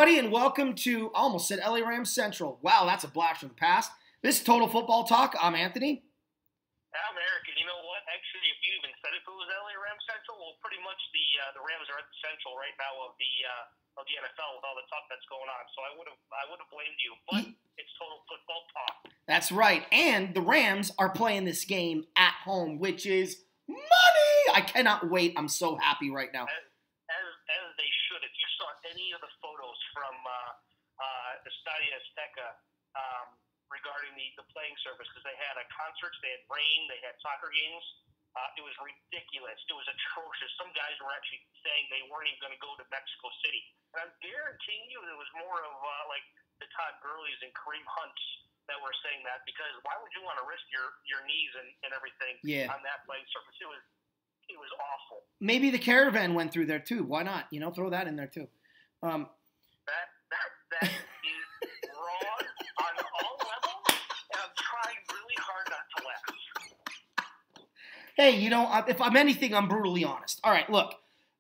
everybody, and welcome to, I almost said LA Rams Central. Wow, that's a blast from the past. This is Total Football Talk. I'm Anthony. I'm Eric, and you know what? Actually, if you even said if it was LA Rams Central, well, pretty much the Rams are at the Central right now of the NFL with all the talk that's going on. So I would have blamed you, but it's Total Football Talk. That's right, and the Rams are playing this game at home, which is money. I cannot wait. I'm so happy right now. As they should. If you saw any of the photos from the Stadio Azteca regarding the playing service, because they had concerts, they had rain, they had soccer games. It was ridiculous. It was atrocious. Some guys were actually saying they weren't even going to go to Mexico City. And I'm guaranteeing you it was more of like the Todd Gurley's and Kareem Hunts that were saying that, because why would you want to risk your knees and everything on that playing surface? It was awful. Maybe the Caravan went through there too. Why not? Throw that in there too. That is wrong on all levels, and I'm trying really hard not to laugh. Hey, if I'm anything, I'm brutally honest. All right, look.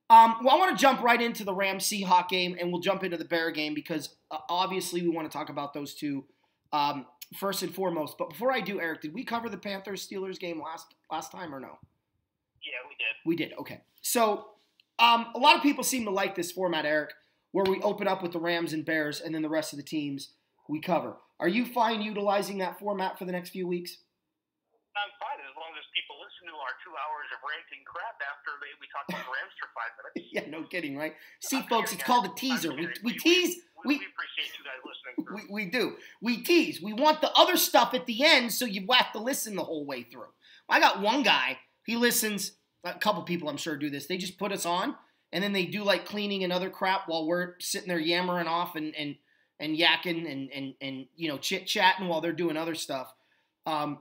I want to jump right into the Rams-Seahawks game, and we'll jump into the Bear game because obviously we want to talk about those two first and foremost. But before I do, Eric, did we cover the Panthers-Steelers game last time or no? Yeah, we did. We did, okay. So a lot of people seem to like this format, Eric, where we open up with the Rams and Bears and then the rest of the teams we cover. Are you fine utilizing that format for the next few weeks? I'm fine as long as people listen to our 2 hours of ranting crap after we talk about the Rams for 5 minutes. Yeah, no kidding, right? See, folks, it's called a teaser. We tease. We appreciate you guys listening. We do. We tease. We want the other stuff at the end so you have to listen the whole way through. I got one guy. He listens. A couple people, I'm sure, do this. They just put us on, and then they do like cleaning and other crap while we're sitting there yammering off and yakking and chit chatting while they're doing other stuff,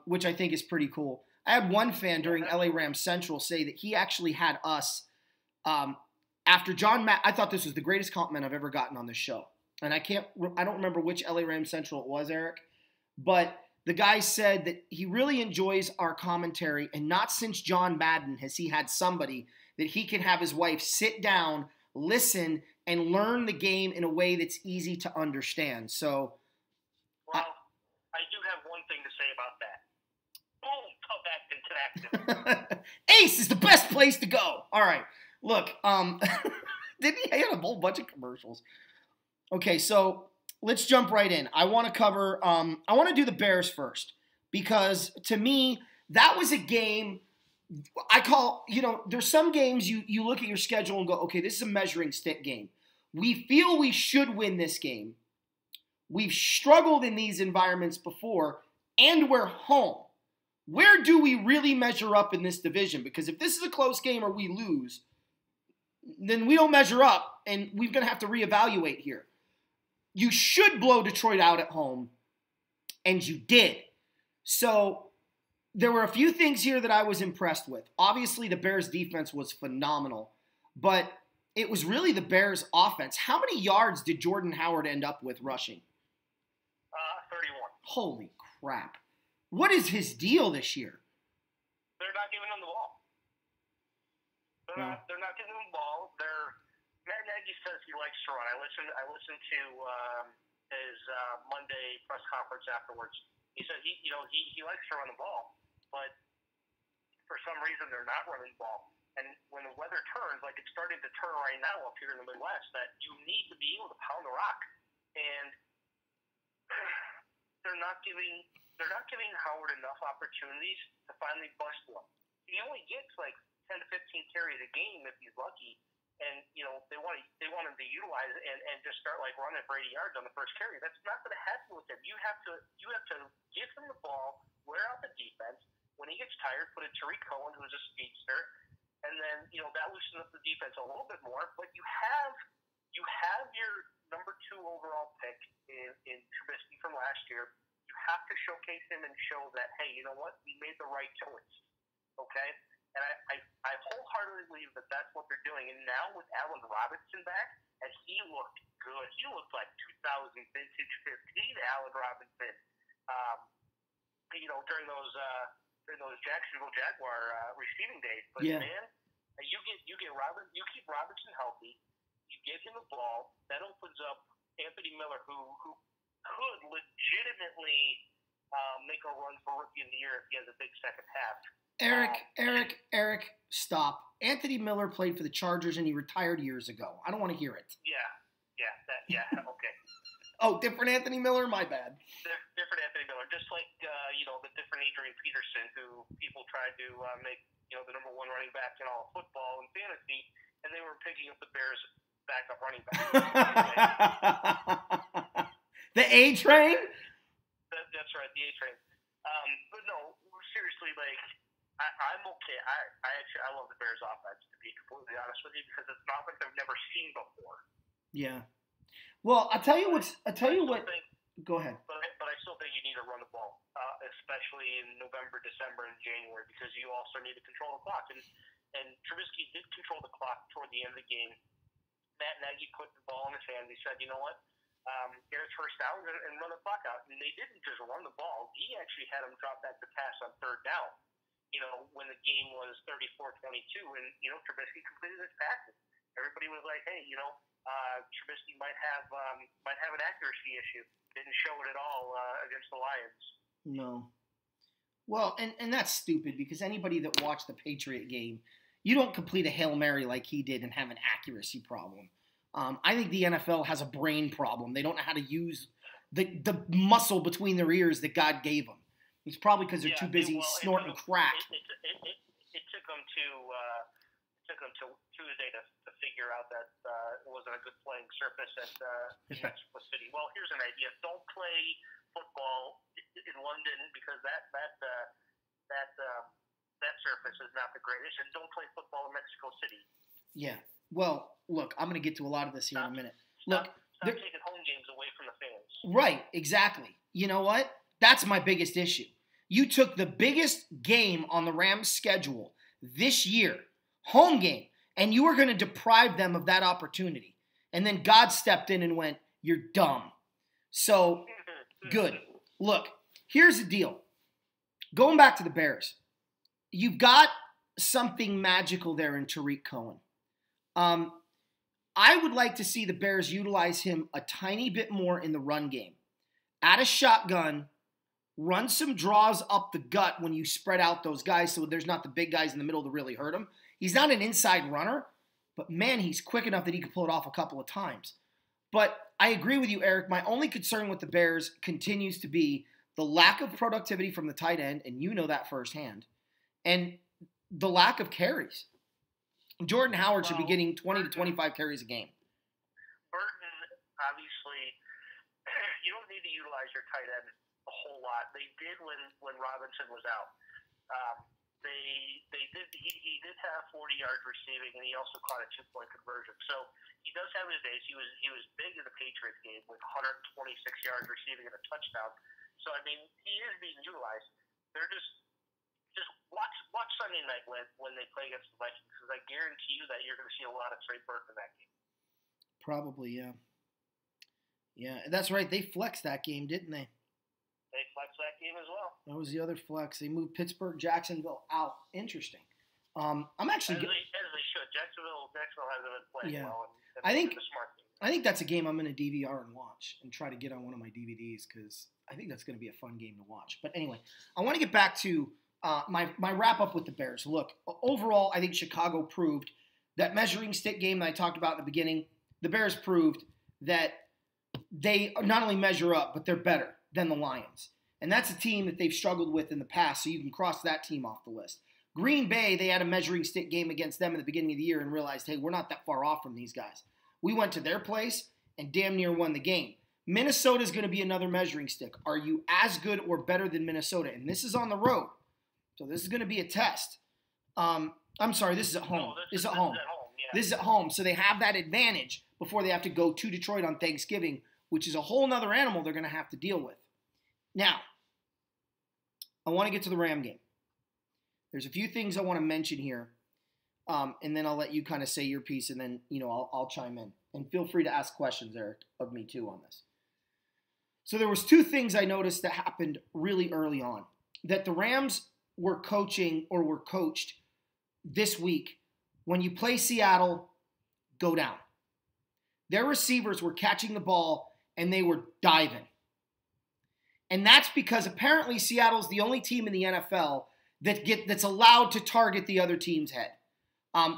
which I think is pretty cool. I had one fan during LA Rams Central say that he actually had us after John Matt. I thought this was the greatest compliment I've ever gotten on this show, and I don't remember which LA Rams Central it was, Eric, but the guy said that he really enjoys our commentary, and not since John Madden has he had somebody that he can have his wife sit down, listen, and learn the game in a way that's easy to understand. So, well, I do have one thing to say about that. Boom, come back interactive. Ace is the best place to go. All right, look, didn't he had a whole bunch of commercials? Okay, so let's jump right in. I want to cover, I want to do the Bears first, because to me, that was a game I call, there's some games you look at your schedule and go, okay, this is a measuring stick game. We feel we should win this game. We've struggled in these environments before, and we're home. Where do we really measure up in this division? Because if this is a close game or we lose, then we don't measure up, and we're going to have to reevaluate here. You should blow Detroit out at home, and you did. So there were a few things here that I was impressed with. Obviously, the Bears' defense was phenomenal, but it was really the Bears' offense. How many yards did Jordan Howard end up with rushing? 31. Holy crap. What is his deal this year? They're not giving him the ball. They're not giving him the ball. Matt Nagy says he likes to run. I listened to his Monday press conference afterwards. He said he likes to run the ball, but for some reason they're not running the ball. And when the weather turns, like it's starting to turn right now up here in the Midwest, that you need to be able to pound the rock. And they're not giving Howard enough opportunities to finally bust one. He only gets like 10 to 15 carries a game if he's lucky. And they want him to utilize it and just start like running for 80 yards on the first carry. That's not going to happen with him. You have to give him the ball, wear out the defense. When he gets tired, put in Tariq Cohen, who's a speedster, and then that loosens up the defense a little bit more. But you have your number 2 overall pick in Trubisky from last year. You have to showcase him and show that, hey, you know what, we made the right choice. Okay. And I wholeheartedly believe that that's what they're doing. And now with Allen Robinson back, and he looked good. He looked like 2000 vintage 15 Allen Robinson. During those Jacksonville Jaguar receiving days. But man, you keep Robinson healthy. You give him the ball. That opens up Anthony Miller, who could legitimately make a run for Rookie of the Year if he has a big second half. Eric, stop. Anthony Miller played for the Chargers and he retired years ago. I don't want to hear it. Okay. Oh, different Anthony Miller? My bad. Different Anthony Miller. Just like, the different Adrian Peterson, who people tried to make, the number one running back in all of football and fantasy, and they were picking up the Bears' backup running back. The A train? That's right, the A train. But no, seriously, I'm okay. I love the Bears' offense, to be completely honest with you, because it's an offense I've never seen before. Yeah. Well, I'll tell you what. Go ahead. But I still think you need to run the ball, especially in November, December, and January, because you also need to control the clock. And Trubisky did control the clock toward the end of the game. Matt Nagy put the ball in his hands. He said, "You know what? Here's first down and run the clock out." And they didn't just run the ball. He actually had them drop back the pass on third down. When the game was 34-22, and Trubisky completed his passes. Everybody was like, "Hey, Trubisky might have an accuracy issue." Didn't show it at all against the Lions. No. Well, and that's stupid, because anybody that watched the Patriot game, you don't complete a Hail Mary like he did and have an accuracy problem. I think the NFL has a brain problem. They don't know how to use the muscle between their ears that God gave them. It's probably because they're too busy snorting crack. It took them to Tuesday to figure out that it wasn't a good playing surface at Mexico City. Well, here's an idea: don't play football in London, because that surface is not the greatest, and don't play football in Mexico City. Yeah. Well, look, I'm going to get to a lot of this here in a minute. Stop taking home games away from the fans. Right. Exactly. You know what? That's my biggest issue. You took the biggest game on the Rams' schedule this year, home game, and you were going to deprive them of that opportunity. And then God stepped in and went, "You're dumb." So, good. Look, here's the deal. Going back to the Bears, you've got something magical there in Tariq Cohen. I would like to see the Bears utilize him a tiny bit more in the run game. Add a shotgun, run some draws up the gut when you spread out those guys so there's not the big guys in the middle to really hurt him. He's not an inside runner, but man, he's quick enough that he could pull it off a couple of times. But I agree with you, Eric. My only concern with the Bears continues to be the lack of productivity from the tight end, and you know that firsthand, and the lack of carries. Jordan Howard should be getting 20 to 25 carries a game. Burton, obviously, you don't need to utilize your tight end a whole lot. They did when Robinson was out. He did have 40 yards receiving, and he also caught a 2-point conversion. So he does have his days. He was big in the Patriots game with 126 yards receiving and a touchdown. So I mean, he is being utilized. They're just watch Sunday night when they play against the Vikings, because I guarantee you that you're going to see a lot of Trey Burton in that game. Probably, yeah. Yeah, that's right. They flexed that game, didn't they? They flexed that game as well. That was the other flex. They moved Pittsburgh, Jacksonville out. Interesting. I'm actually. As they should. Jacksonville hasn't been playing well. And I think that's a game I'm going to DVR and watch and try to get on one of my DVDs, because I think that's going to be a fun game to watch. But anyway, I want to get back to my wrap up with the Bears. Look, overall, I think Chicago proved that measuring stick game that I talked about in the beginning. The Bears proved that they not only measure up, but they're better than the Lions. And that's a team that they've struggled with in the past, so you can cross that team off the list. Green Bay, they had a measuring stick game against them in the beginning of the year and realized, hey, we're not that far off from these guys. We went to their place and damn near won the game. Minnesota is going to be another measuring stick. Are you as good or better than Minnesota? And this is on the road. So this is going to be a test. I'm sorry, this is at home. No, this is at home. Yeah. This is at home. So they have that advantage before they have to go to Detroit on Thanksgiving, which is a whole nother animal they're going to have to deal with. Now, I want to get to the Ram game. There's a few things I want to mention here, and then I'll let you kind of say your piece, and then I'll chime in. And feel free to ask questions, Eric, of me too on this. So there was two things I noticed that happened really early on. That the Rams were coaching or were coached this week. When you play Seattle, go down. Their receivers were catching the ball and they were diving. And that's because apparently Seattle's the only team in the NFL that's allowed to target the other team's head.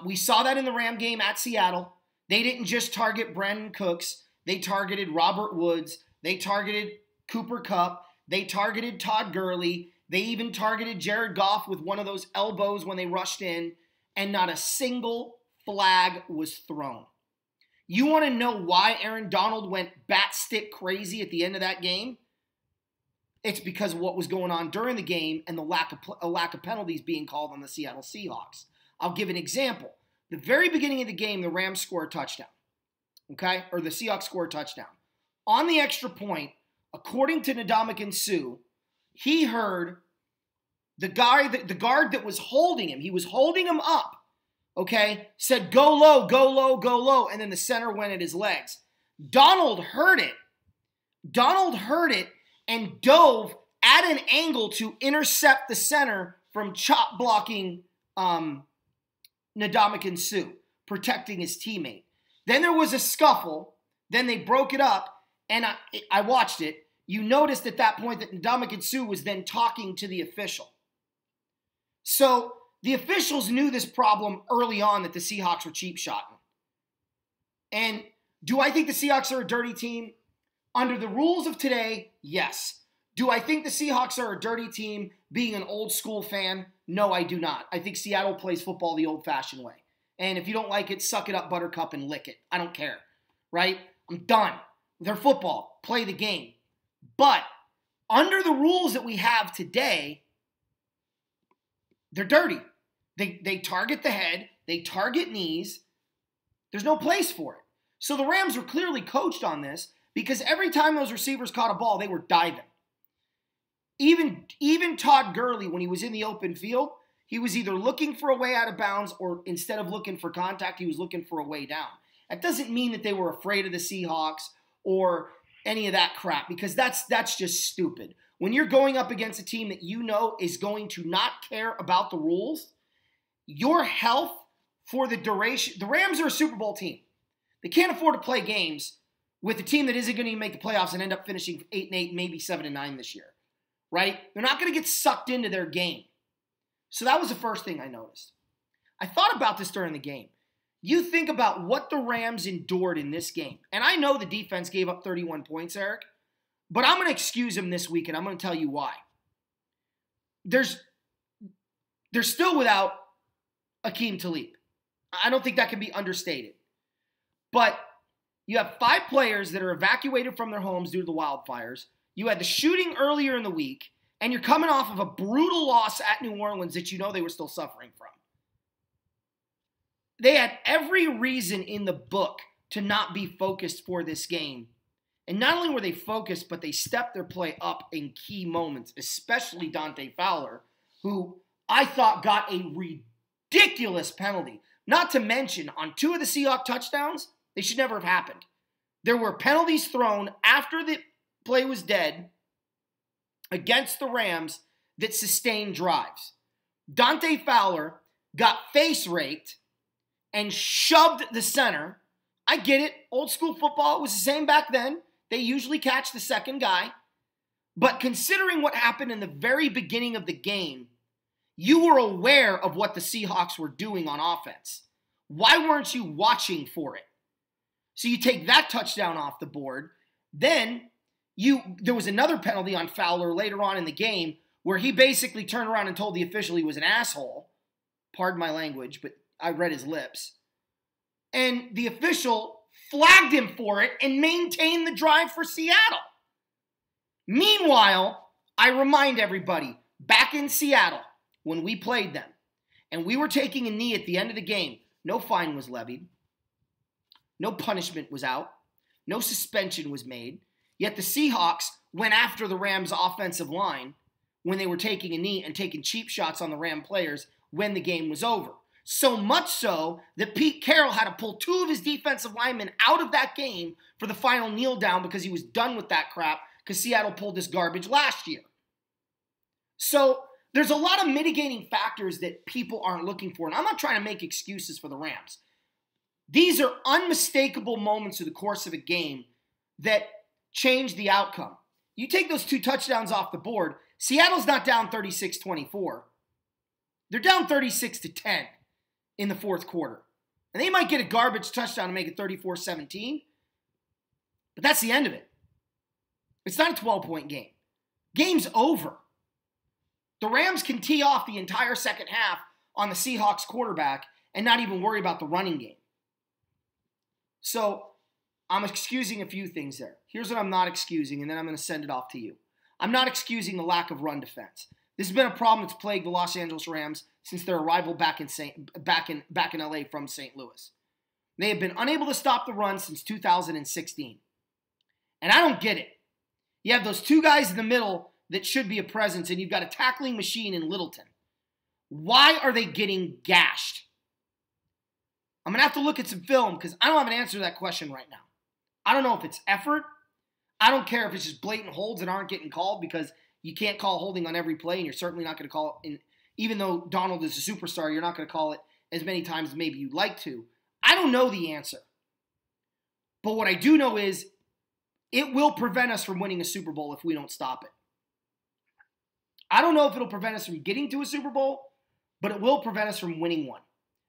We saw that in the Ram game at Seattle. They didn't just target Brandon Cooks. They targeted Robert Woods. They targeted Cooper Kupp. They targeted Todd Gurley. They even targeted Jared Goff with one of those elbows when they rushed in, and not a single flag was thrown. You want to know why Aaron Donald went bat-stick crazy at the end of that game? It's because of what was going on during the game and the lack of penalties being called on the Seattle Seahawks. I'll give an example. The very beginning of the game, the Rams score a touchdown, okay? Or the Seahawks score a touchdown. On the extra point, according to Ndamukong Suh, he heard the guard that was holding him, he was holding him up, okay, said, go low, go low, go low, and then the center went at his legs. Donald heard it and dove at an angle to intercept the center from chop blocking Ndamukong Suh, protecting his teammate. Then there was a scuffle. Then they broke it up, and I watched it. You noticed at that point that Ndamukong Suh was then talking to the official. So the officials knew this problem early on, that the Seahawks were cheap shotting. And do I think the Seahawks are a dirty team? Under the rules of today, yes. Do I think the Seahawks are a dirty team being an old school fan? No, I do not. I think Seattle plays football the old-fashioned way. And if you don't like it, suck it up, buttercup, and lick it. I don't care, right? I'm done. They're football. Play the game. But under the rules that we have today, they're dirty. They target the head. They target knees. There's no place for it. So the Rams were clearly coached on this, because every time those receivers caught a ball, they were diving. Even Todd Gurley, when he was in the open field, he was either looking for a way out of bounds, or instead of looking for contact, he was looking for a way down. That doesn't mean that they were afraid of the Seahawks or any of that crap, because that's just stupid. When you're going up against a team that you know is going to not care about the rules, your health for the duration. The Rams are a Super Bowl team. They can't afford to play games with a team that isn't going to even make the playoffs and end up finishing 8-8, maybe 7-9 this year, right? They're not going to get sucked into their game. So that was the first thing I noticed. I thought about this during the game. You think about what the Rams endured in this game. And I know the defense gave up 31 points, Eric, but I'm going to excuse them this week, and I'm going to tell you why. They're still without Akeem Talib. I don't think that can be understated. But you have 5 players that are evacuated from their homes due to the wildfires. You had the shooting earlier in the week, and you're coming off of a brutal loss at New Orleans that you know they were still suffering from. They had every reason in the book to not be focused for this game. And not only were they focused, but they stepped their play up in key moments, especially Dante Fowler, who I thought got a ridiculous penalty. Not to mention, on 2 of the Seahawks touchdowns, they should never have happened. There were penalties thrown after the play was dead against the Rams that sustained drives. Dante Fowler got face raked and shoved the center. I get it. Old school football, it was the same back then. They usually catch the second guy. But considering what happened in the very beginning of the game, you were aware of what the Seahawks were doing on offense. Why weren't you watching for it? So you take that touchdown off the board. Then there was another penalty on Fowler later on in the game where he basically turned around and told the official he was an asshole. Pardon my language, but I read his lips. And the official flagged him for it and maintained the drive for Seattle. Meanwhile, I remind everybody, back in Seattle, when we played them, and we were taking a knee at the end of the game, no fine was levied. No punishment was out. No suspension was made. Yet the Seahawks went after the Rams' offensive line when they were taking a knee and taking cheap shots on the Ram players when the game was over. So much so that Pete Carroll had to pull 2 of his defensive linemen out of that game for the final kneel down because he was done with that crap because Seattle pulled this garbage last year. So there's a lot of mitigating factors that people aren't looking for. And I'm not trying to make excuses for the Rams. These are unmistakable moments through the course of a game that change the outcome. You take those 2 touchdowns off the board, Seattle's not down 36-24. They're down 36-10 in the fourth quarter. And they might get a garbage touchdown to make it 34-17, but that's the end of it. It's not a 12-point game. Game's over. The Rams can tee off the entire second half on the Seahawks quarterback and not even worry about the running game. So I'm excusing a few things there. Here's what I'm not excusing, and then I'm going to send it off to you. I'm not excusing the lack of run defense. This has been a problem that's plagued the Los Angeles Rams since their arrival back in LA from St. Louis. They have been unable to stop the run since 2016. And I don't get it. You have those 2 guys in the middle that should be a presence, and you've got a tackling machine in Littleton. Why are they getting gashed? I'm going to have to look at some film because I don't have an answer to that question right now. I don't know if it's effort. I don't care if it's just blatant holds that aren't getting called because you can't call holding on every play, and you're certainly not going to call it. Even though Donald is a superstar, you're not going to call it as many times as maybe you'd like to. I don't know the answer. But what I do know is it will prevent us from winning a Super Bowl if we don't stop it. I don't know if it'll prevent us from getting to a Super Bowl, but it will prevent us from winning one.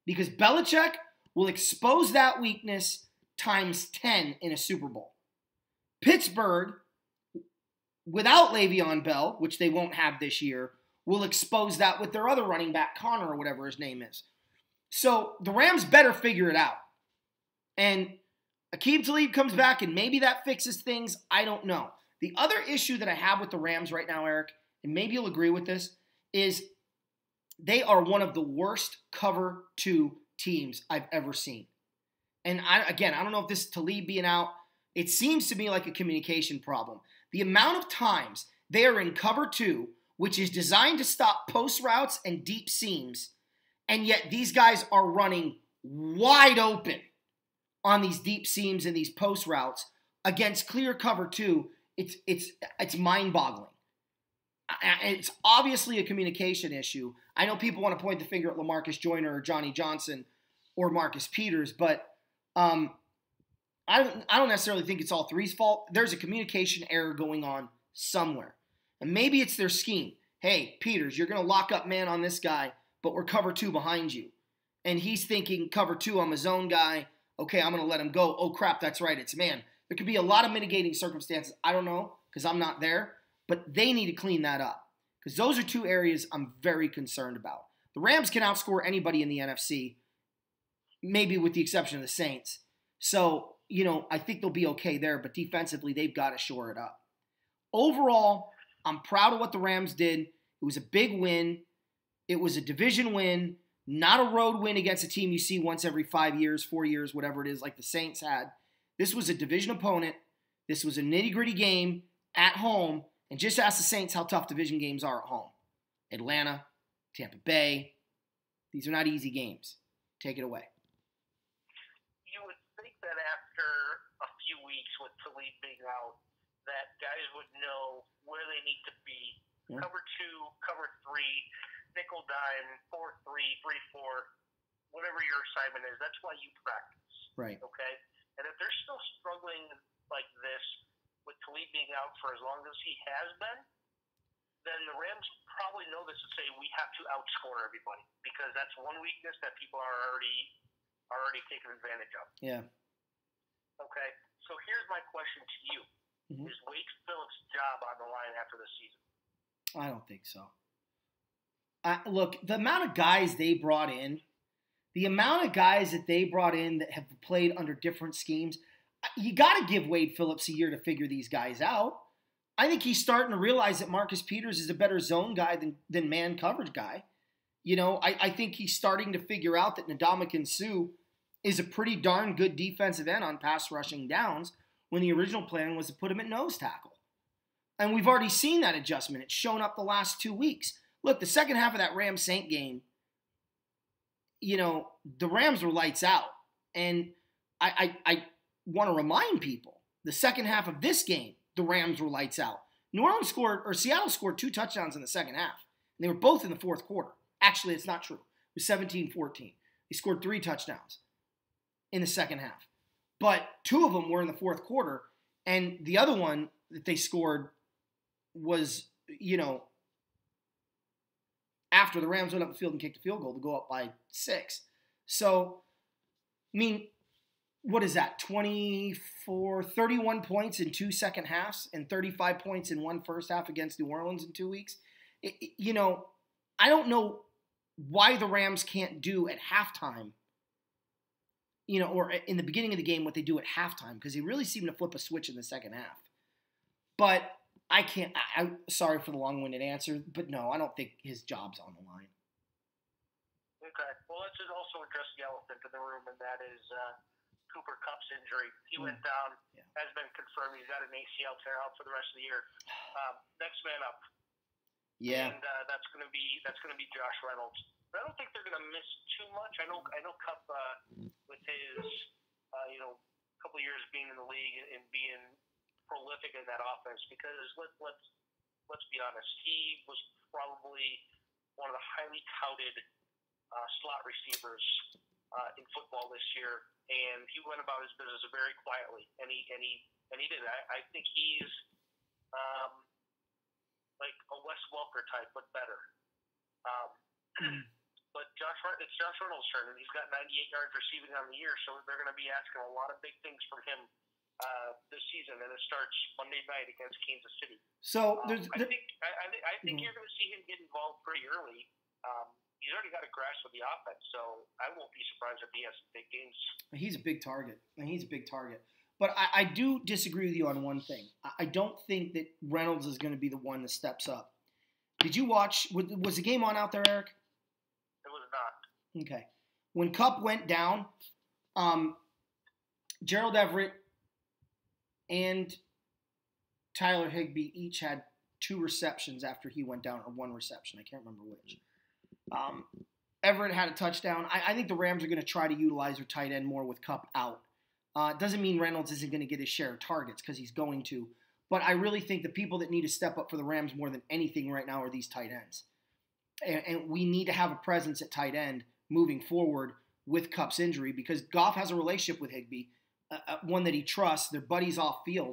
Because Belichick will expose that weakness times 10 in a Super Bowl. Pittsburgh, without Le'Veon Bell, which they won't have this year, will expose that with their other running back, Connor, or whatever his name is. So the Rams better figure it out. And Aqib Talib comes back, and maybe that fixes things. I don't know. The other issue that I have with the Rams right now, Eric, and maybe you'll agree with this, is they are one of the worst cover 2 teams I've ever seen. And I don't know if this is Talib being out. It seems to me like a communication problem. The amount of times they are in cover 2, which is designed to stop post routes and deep seams, and yet these guys are running wide open on these deep seams and these post routes against clear cover 2. It's mind-boggling. It's obviously a communication issue. I know people want to point the finger at LaMarcus Joyner or Johnny Johnson or Marcus Peters, but I don't necessarily think it's all 3's fault. There's a communication error going on somewhere. And maybe it's their scheme. Hey, Peters, you're going to lock up man on this guy, but we're cover 2 behind you. And he's thinking cover 2, I'm a zone guy. Okay, I'm going to let him go. Oh, crap, that's right, it's man. There could be a lot of mitigating circumstances. I don't know because I'm not there. But they need to clean that up because those are 2 areas I'm very concerned about. The Rams can outscore anybody in the NFC, maybe with the exception of the Saints. So, I think they'll be okay there, but defensively, they've got to shore it up. Overall, I'm proud of what the Rams did. It was a big win. It was a division win, not a road win against a team you see once every 5 years, 4 years, whatever it is, like the Saints had. This was a division opponent. This was a nitty-gritty game at home. And just ask the Saints how tough division games are at home. Atlanta, Tampa Bay. These are not easy games. Take it away. You would think that after a few weeks with Talib being out, that guys would know where they need to be. Yeah. Cover 2, cover 3, nickel dime, 4-3, 3-4, whatever your assignment is. That's why you practice. Right. Okay? And if they're still struggling like this, with Talib being out for as long as he has been, then the Rams probably know this and say we have to outscore everybody because that's one weakness that people are already taking advantage of. Yeah. Okay, so here's my question to you. Mm-hmm. Is Wade Phillips' job on the line after the season? I don't think so. Look, the amount of guys they brought in, that have played under different schemes, you got to give Wade Phillips a year to figure these guys out. I think he's starting to realize that Marcus Peters is a better zone guy than man coverage guy. I think he's starting to figure out that Ndamukong Suh is a pretty darn good defensive end on pass rushing downs when the original plan was to put him at nose tackle. And we've already seen that adjustment. It's shown up the last 2 weeks. Look, the second half of that Rams-Saint game, the Rams were lights out. And I want to remind people, the second half of this game, the Rams were lights out. Seattle scored 2 touchdowns in the second half. And they were both in the fourth quarter. Actually, it's not true. It was 17-14. They scored 3 touchdowns in the second half. But 2 of them were in the fourth quarter. And the other one that they scored was, after the Rams went up the field and kicked a field goal to go up by 6. So, I mean, what is that? 31 points in 2 second halves and 35 points in 1 first half against New Orleans in 2 weeks. I don't know why the Rams can't do at halftime, or in the beginning of the game what they do at halftime, because they really seem to flip a switch in the second half. But I can't. I'm sorry for the long-winded answer, but no, I don't think his job's on the line. Okay. Well, let's just also address the elephant in the room, and that is Cooper Kupp's injury. He went down, has been confirmed. He's got an ACL tear out for the rest of the year. Next man up. Yeah. And that's going to be Josh Reynolds. But I don't think they're going to miss too much. I know Kupp with his couple of years being in the league and being prolific in that offense, because let's be honest, he was probably one of the highly touted slot receivers in football this year, and he went about his business very quietly, and he did. I think he's like a Wes Welker type, but better. But it's Josh Reynolds' turn, and he's got 98 yards receiving on the year, so they're going to be asking a lot of big things from him this season, and it starts Monday night against Kansas City. So I think you're going to see him get involved pretty early. He's already got a grasp of the offense, so I won't be surprised if he has some big games. He's a big target. But I do disagree with you on one thing. I don't think that Reynolds is going to be the one that steps up. Did you watch? Was the game on out there, Eric? It was not. Okay. When Kupp went down, Gerald Everett and Tyler Higbee each had 2 receptions after he went down, or 1 reception. I can't remember which. Everett had a touchdown. I think the Rams are going to try to utilize their tight end more with Kupp out. It doesn't mean Reynolds isn't going to get his share of targets, because he's going to. But I really think the people that need to step up for the Rams more than anything right now are these tight ends. And we need to have a presence at tight end moving forward with Kupp's injury, because Goff has a relationship with Higbee, one that he trusts. They're buddies off the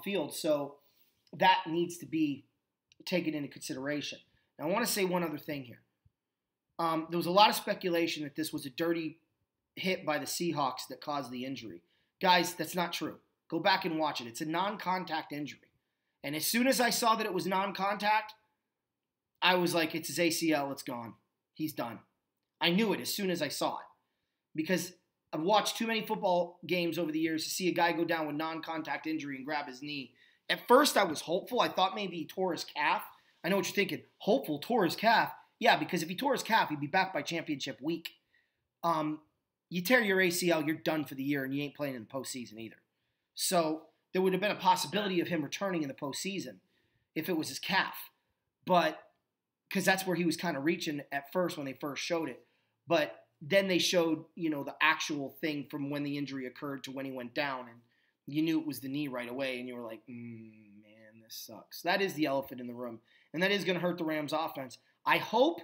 field. So that needs to be taken into consideration. Now, I want to say one other thing here. There was a lot of speculation that this was a dirty hit by the Seahawks that caused the injury. Guys, that's not true. Go back and watch it. It's a non-contact injury. And as soon as I saw that it was non-contact, I was like, it's his ACL, it's gone. He's done. I knew it as soon as I saw it. Because I've watched too many football games over the years to see a guy go down with non-contact injury and grab his knee. At first, I was hopeful. I thought maybe he tore his calf. I know what you're thinking. Hopeful, tore his calf. Yeah, because if he tore his calf, he'd be back by championship week. You tear your ACL, you're done for the year, and you ain't playing in the postseason either. So there would have been a possibility of him returning in the postseason if it was his calf. But because that's where he was kind of reaching at first when they first showed it. But then they showed, the actual thing from when the injury occurred to when he went down, and you knew it was the knee right away, and you were like, man, this sucks. That is the elephant in the room, and that is going to hurt the Rams' offense. I hope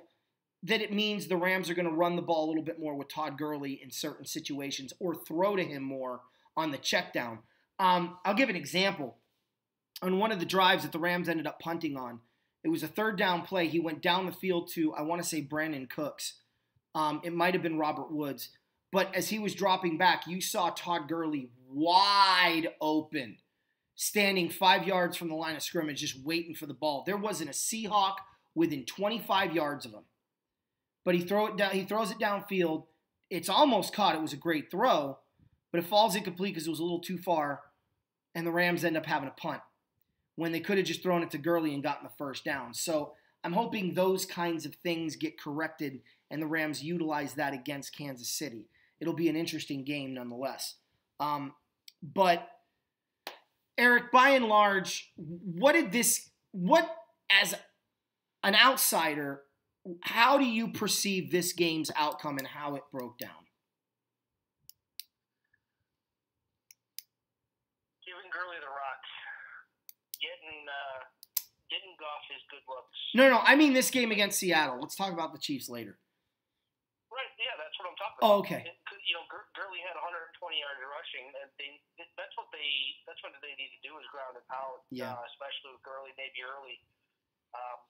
that it means the Rams are going to run the ball a little bit more with Todd Gurley in certain situations, or throw to him more on the check down. I'll give an example. On one of the drives that the Rams ended up punting on, it was a 3rd down play. He went down the field to, I want to say, Brandon Cooks. It might have been Robert Woods. But as he was dropping back, you saw Todd Gurley wide open, standing 5 yards from the line of scrimmage, just waiting for the ball. There wasn't a Seahawk within 25 yards of him. But he throws it downfield. It's almost caught. It was a great throw, but it falls incomplete because it was a little too far, and the Rams end up having a punt when they could have just thrown it to Gurley and gotten the 1st down. So I'm hoping those kinds of things get corrected and the Rams utilize that against Kansas City. It'll be an interesting game nonetheless. But Eric, by and large, what as an outsider, how do you perceive this game's outcome and how it broke down? Giving Gurley the rock. Getting Goff his good looks. No, I mean this game against Seattle. Let's talk about the Chiefs later. Right, yeah, that's what I'm talking Oh, about. okay. Gurley had 120 yards rushing, and that's what they need to do is ground and pound, especially with Gurley maybe early.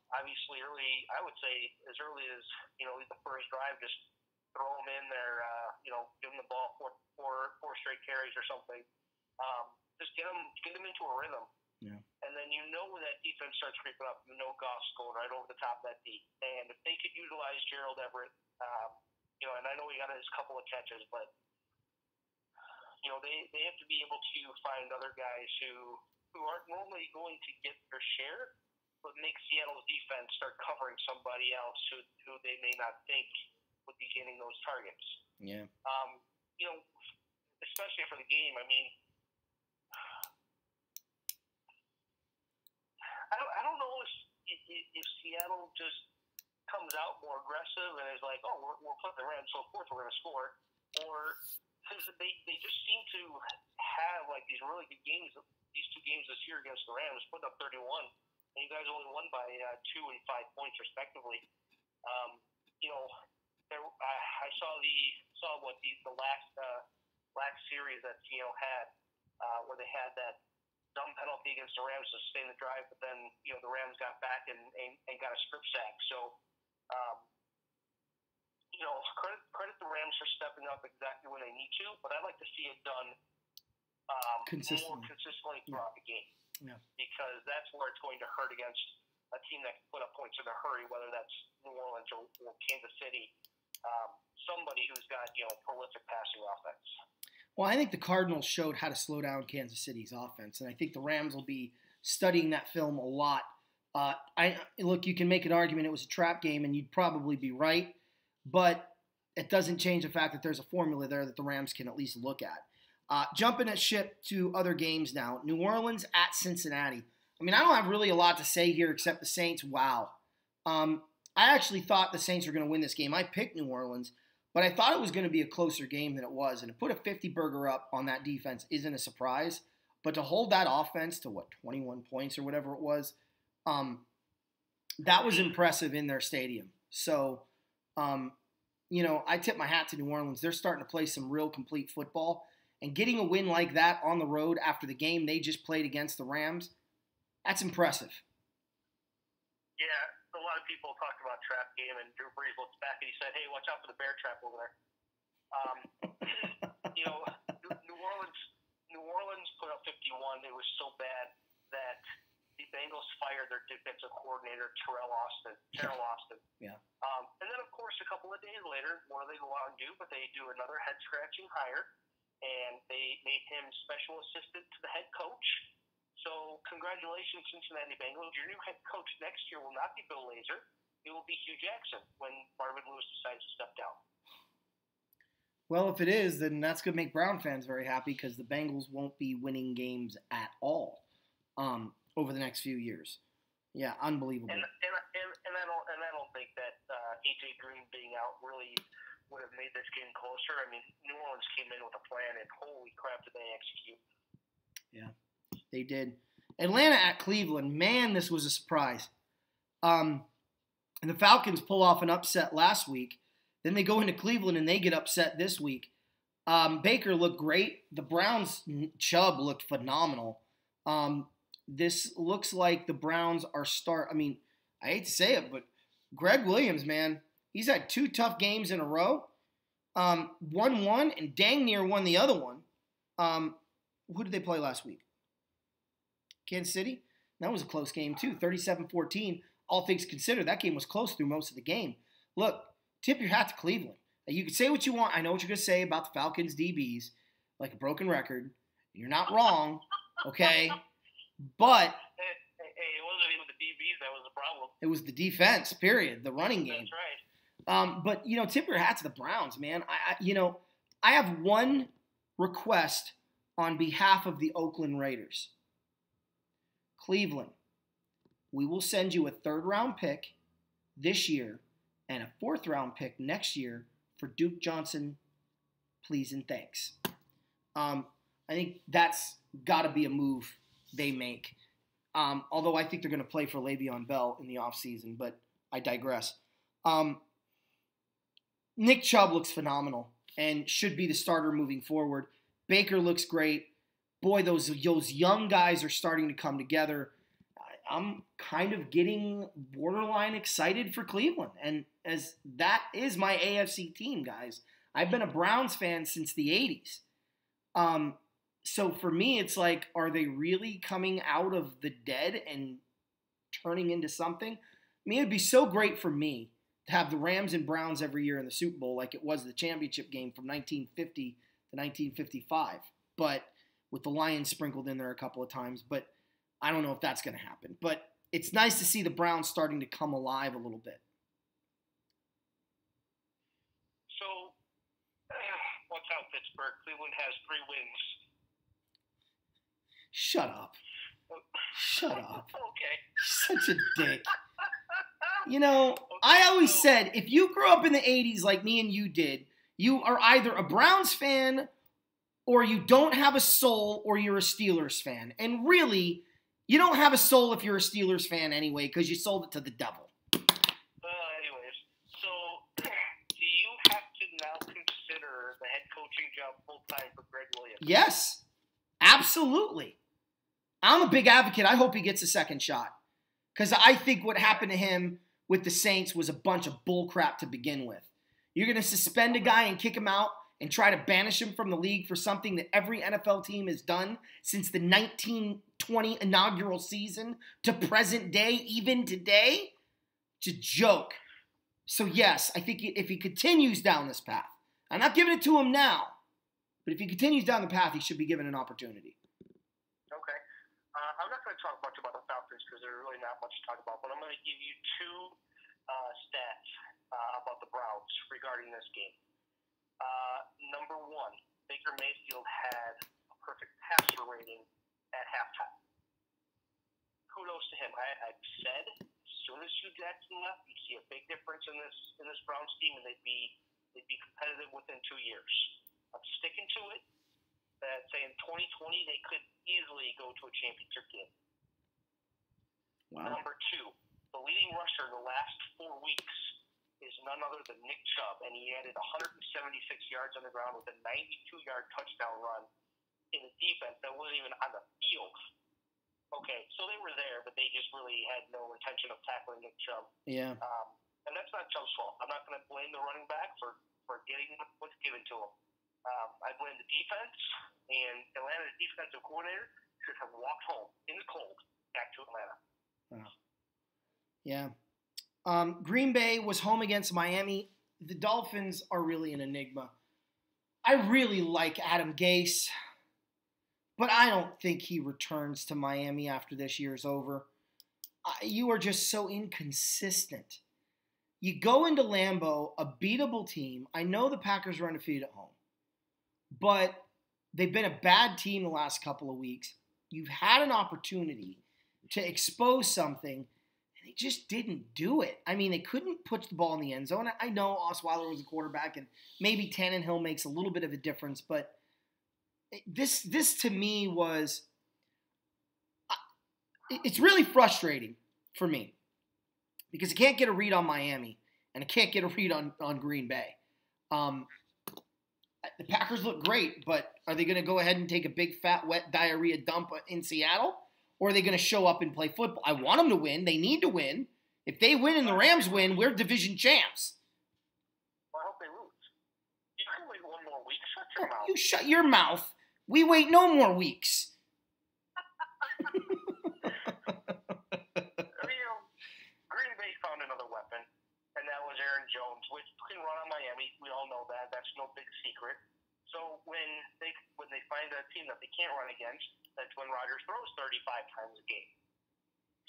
Obviously, early, I would say as early as the first drive, just throw them in there. Give them the ball four straight carries or something. Just get them into a rhythm. Yeah. And then when that defense starts creeping up, Goff's going right over the top of that D. And if they could utilize Gerald Everett, and I know he got his couple of catches, but they have to be able to find other guys who aren't normally going to get their share, but make Seattle's defense start covering somebody else who they may not think would be getting those targets. Yeah. Especially for the game. I mean, I don't know if Seattle just comes out more aggressive and is like, oh, we're putting the Rams, so of course we're going to score, or because they just seem to have like these really good games. These two games this year against the Rams, putting up 31. And you guys only won by 2 and 5 points respectively. I saw what the last series that Seattle had, where they had that dumb penalty against the Rams to sustain the drive, but then the Rams got back and got a strip sack. So credit the Rams for stepping up exactly when they need to, but I'd like to see it done more consistently throughout the game. Yeah. Because that's where it's going to hurt against a team that can put up points in a hurry, whether that's New Orleans or Kansas City, somebody who's got prolific passing offense. Well, I think the Cardinals showed how to slow down Kansas City's offense, and I think the Rams will be studying that film a lot. Look, you can make an argument it was a trap game, and you'd probably be right, but it doesn't change the fact that there's a formula there that the Rams can at least look at. Jumping a ship to other games now. New Orleans at Cincinnati. I mean, I don't have really a lot to say here except the Saints. Wow. I actually thought the Saints were going to win this game. I picked New Orleans, but I thought it was going to be a closer game than it was. And to put a 50-burger up on that defense isn't a surprise. But to hold that offense to, 21 points or whatever it was, that was impressive in their stadium. So, I tip my hat to New Orleans. They're starting to play some real complete football. And getting a win like that on the road after the game they just played against the Rams, that's impressive. Yeah, a lot of people talked about trap game, and Drew Brees looked back and he said, hey, watch out for the bear trap over there. New Orleans put up 51. It was so bad that the Bengals fired their defensive coordinator, Terrell Austin. Yeah. And then, of course, a couple of days later, what do they go out and do? But they do another head-scratching hire. And they made him special assistant to the head coach. So congratulations, Cincinnati Bengals. Your new head coach next year will not be Bill Lazor. It will be Hugh Jackson when Marvin Lewis decides to step down. Well, if it is, then that's going to make Brown fans very happy because the Bengals won't be winning games at all over the next few years. Yeah, unbelievable. And I don't think that A.J. Green being out really would have made this game closer. I mean, New Orleans came in with a plan, and holy crap, did they execute. Yeah, they did. Atlanta at Cleveland. Man, this was a surprise. And the Falcons pull off an upset last week. Then they go into Cleveland, and they get upset this week. Baker looked great. The Browns' Chubb looked phenomenal. This looks like the Browns are I hate to say it, but Greg Williams, man, he's had 2 tough games in a row. Won one and dang near won the other one. Who did they play last week? Kansas City? That was a close game too, 37-14. All things considered, that game was close through most of the game. Look, tip your hat to Cleveland. You can say what you want. I know what you're going to say about the Falcons DBs, like a broken record. You're not wrong, okay? But hey, it wasn't even the DBs that was the problem. It was the defense, period, the running game. That's right. But, tip your hat to the Browns, man. I have one request on behalf of the Oakland Raiders. Cleveland, we will send you a 3rd-round pick this year and a 4th-round pick next year for Duke Johnson, please and thanks. I think that's got to be a move they make. Although I think they're going to play for Le'Veon Bell in the offseason, but I digress. Nick Chubb looks phenomenal. and should be the starter moving forward. Baker looks great. Boy, those young guys are starting to come together. I'm kind of getting borderline excited for Cleveland. And as that is my AFC team, guys. I've been a Browns fan since the 80s. So for me, it's like, are they really coming out of the dead and turning into something? I mean, it'd be so great for me to have the Rams and Browns every year in the Super Bowl like it was the championship game from 1950 to 1955. But with the Lions sprinkled in there a couple of times. But I don't know if that's going to happen. But it's nice to see the Browns starting to come alive a little bit. So, watch out, Pittsburgh. Cleveland has 3 wins. Shut up. Shut up. Okay. Such a dick. You know, I always said, if you grew up in the 80s like me and you did, you are either a Browns fan or you don't have a soul or you're a Steelers fan. And really, you don't have a soul if you're a Steelers fan anyway because you sold it to the devil. Anyways, so do you have to now consider the head coaching job full-time for Greg Williams? Yes, absolutely. I'm a big advocate. I hope he gets a second shot because I think what happened to him with the Saints was a bunch of bullcrap to begin with. You're going to suspend a guy and kick him out and try to banish him from the league for something that every NFL team has done since the 1920 inaugural season to present day, even today? It's a joke. So yes, I think if he continues down this path, I'm not giving it to him now, but if he continues down the path, he should be given an opportunity. Okay. I'm not going to talk much about the Falcons because there's really not much to talk about, but I'm going to give you 2 stats about the Browns regarding this game. Number 1, Baker Mayfield had a perfect passer rating at halftime. Kudos to him. I've said as soon as Hugh Jackson left, you see a big difference in this Browns team, and they'd be competitive within 2 years. I'm sticking to it. Say in 2020 they could easily go to a championship game. Wow. Number 2, the leading rusher in the last 4 weeks is none other than Nick Chubb, and he added 176 yards on the ground with a 92-yard touchdown run in a defense that wasn't even on the field. Okay, so they were there, but they just really had no intention of tackling Nick Chubb. Yeah. And that's not Chubb's fault. I'm not going to blame the running back for getting what's given to him. I blame the defense, and Atlanta's defensive coordinator should have walked home in the cold back to Atlanta. Oh. Yeah. Green Bay was home against Miami. The Dolphins are really an enigma. I really like Adam Gase, but I don't think he returns to Miami after this year's over. You are just so inconsistent. You go into Lambeau, a beatable team. I know the Packers are undefeated at home, but they've been a bad team the last couple of weeks. You've had an opportunity to expose something, and they just didn't do it. I mean, they couldn't put the ball in the end zone. I know Osweiler was a quarterback, and maybe Tannehill makes a little bit of a difference, but this to me was it's really frustrating for me because I can't get a read on Miami, and I can't get a read on Green Bay. The Packers look great, but are they going to go ahead and take a big, fat, wet diarrhea dump in Seattle? Or are they going to show up and play football? I want them to win. They need to win. If they win and the Rams win, we're division champs. Well, I hope they lose. You can wait 1 more week. Shut your mouth. You shut your mouth. We wait no more weeks. Green Bay found another weapon, and that was Aaron Jones, which can run on Miami. We all know that. That's no big secret. So when they find a team that they can't run against, that's when Rodgers throws 35 times a game.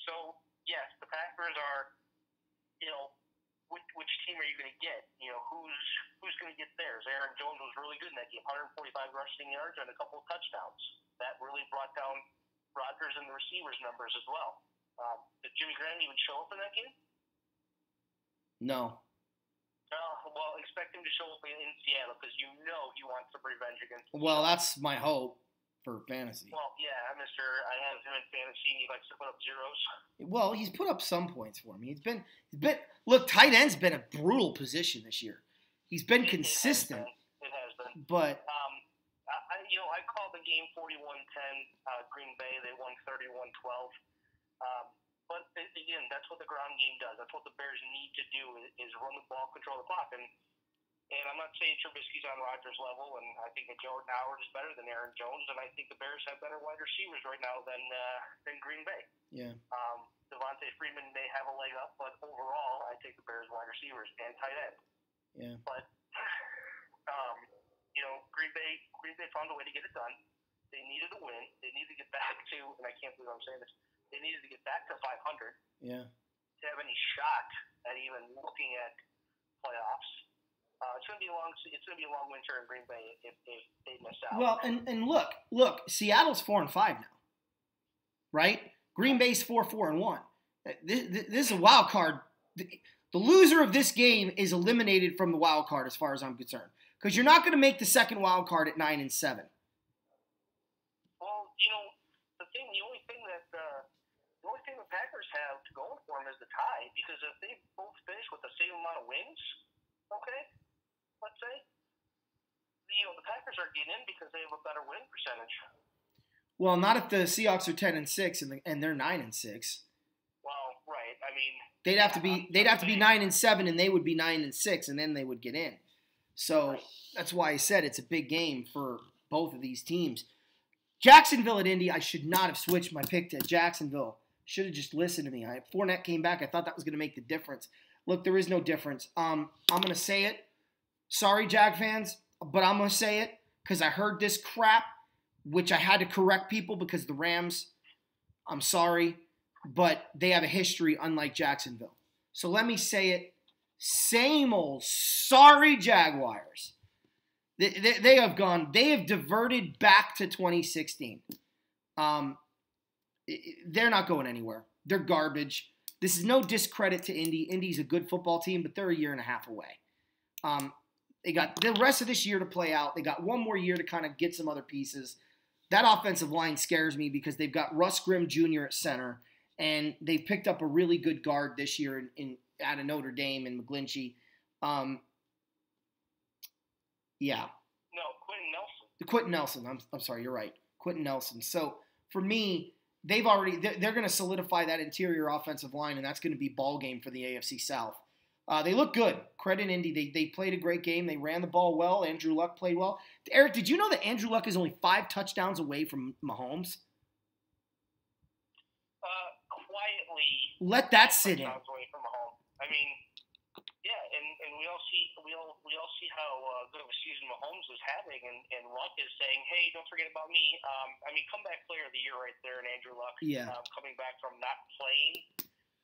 So yes, the Packers are, which team are you going to get? Who's going to get theirs? Aaron Jones was really good in that game, 145 rushing yards and a couple of touchdowns. That really brought down Rodgers and the receivers' numbers as well. Did Jimmy Graham even show up in that game? No. Well, expect him to show up in Seattle because he wants some revenge against him. Well, that's my hope for fantasy. Well, yeah, I have him in fantasy, and he likes to put up zeros. Well, he's put up some points for me. He's been look, tight end's been a brutal position this year. He's been consistent. It has listen. But I called the game 41-10. Green Bay, they won 31-12. But again, that's what the ground game does. That's what the Bears need to do is run the ball, control the clock. And I'm not saying Trubisky's on Rodgers' level, and I think that Jordan Howard is better than Aaron Jones, and I think the Bears have better wide receivers right now than Green Bay. Yeah. Devontae Freeman may have a leg up, but overall, I take the Bears wide receivers and tight end. Yeah. But Green Bay found a way to get it done. They needed a win. They needed to get back to, and I can't believe I'm saying this, they needed to get back to 500. Yeah. To have any shot at even looking at playoffs. It's gonna be a long winter in Green Bay if they miss out. Well, and look, Seattle's 4-5 now, right? Green Bay's 4-4-1. This is a wild card. The loser of this game is eliminated from the wild card, as far as I'm concerned, because you're not going to make the second wild card at 9-7. Well, the only thing the Packers have to go for them is the tie, because if they both finish with the same amount of wins, okay, let's say, the Packers are getting in because they have a better win percentage. Well, not if the Seahawks are 10-6 and they're 9-6. Well, right. I mean, they'd have to be 9-7 and they would be 9-6 and then they would get in. So that's why I said it's a big game for both of these teams. Jacksonville at Indy, I should not have switched my pick to Jacksonville. Should have just listened to me. Fournette came back. I thought that was going to make the difference. Look, there is no difference. I'm going to say it. Sorry, Jag fans, but I'm going to say it because I heard this crap, which I had to correct people because the Rams, I'm sorry, but they have a history unlike Jacksonville. So let me say it. Same old sorry Jaguars. They have diverted back to 2016. They're not going anywhere. They're garbage. This is no discredit to Indy. Indy's a good football team, but they're a year and a half away. They got the rest of this year to play out. They got one more year to kind of get some other pieces. That offensive line scares me because they've got Russ Grimm Jr. at center, and they picked up a really good guard this year out of Notre Dame in McGlinchey. Yeah. No, Quentin Nelson. Quentin Nelson. I'm sorry, you're right. Quentin Nelson. So for me, they're going to solidify that interior offensive line, and that's going to be ball game for the AFC South. They look good. Credit Indy. They played a great game. They ran the ball well. Andrew Luck played well. Eric, did you know that Andrew Luck is only 5 touchdowns away from Mahomes? Quietly. Let that sit in. Away from Mahomes. I mean, yeah, and we all see how good of a season Mahomes is having, and Luck is saying, hey, don't forget about me. Comeback player of the year right there in Andrew Luck. Yeah. Coming back from not playing,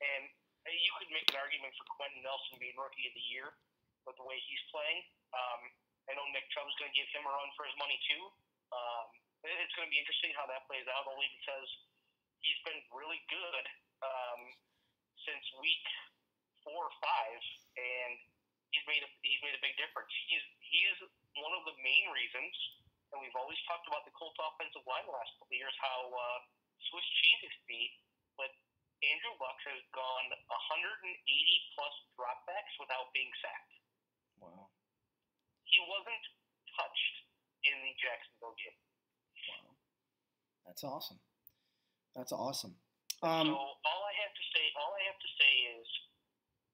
and you could make an argument for Quentin Nelson being rookie of the year with the way he's playing. I know Nick Chubb's going to give him a run for his money too. It's going to be interesting how that plays out, only because he's been really good since week 4 or 5, and he's made a big difference. He is one of the main reasons, and we've always talked about the Colts offensive line the last couple of years, how Swiss cheese it can be, but Andrew Luck has gone 180-plus dropbacks without being sacked. Wow. He wasn't touched in the Jacksonville game. Wow. That's awesome. That's awesome. So all I have to say is,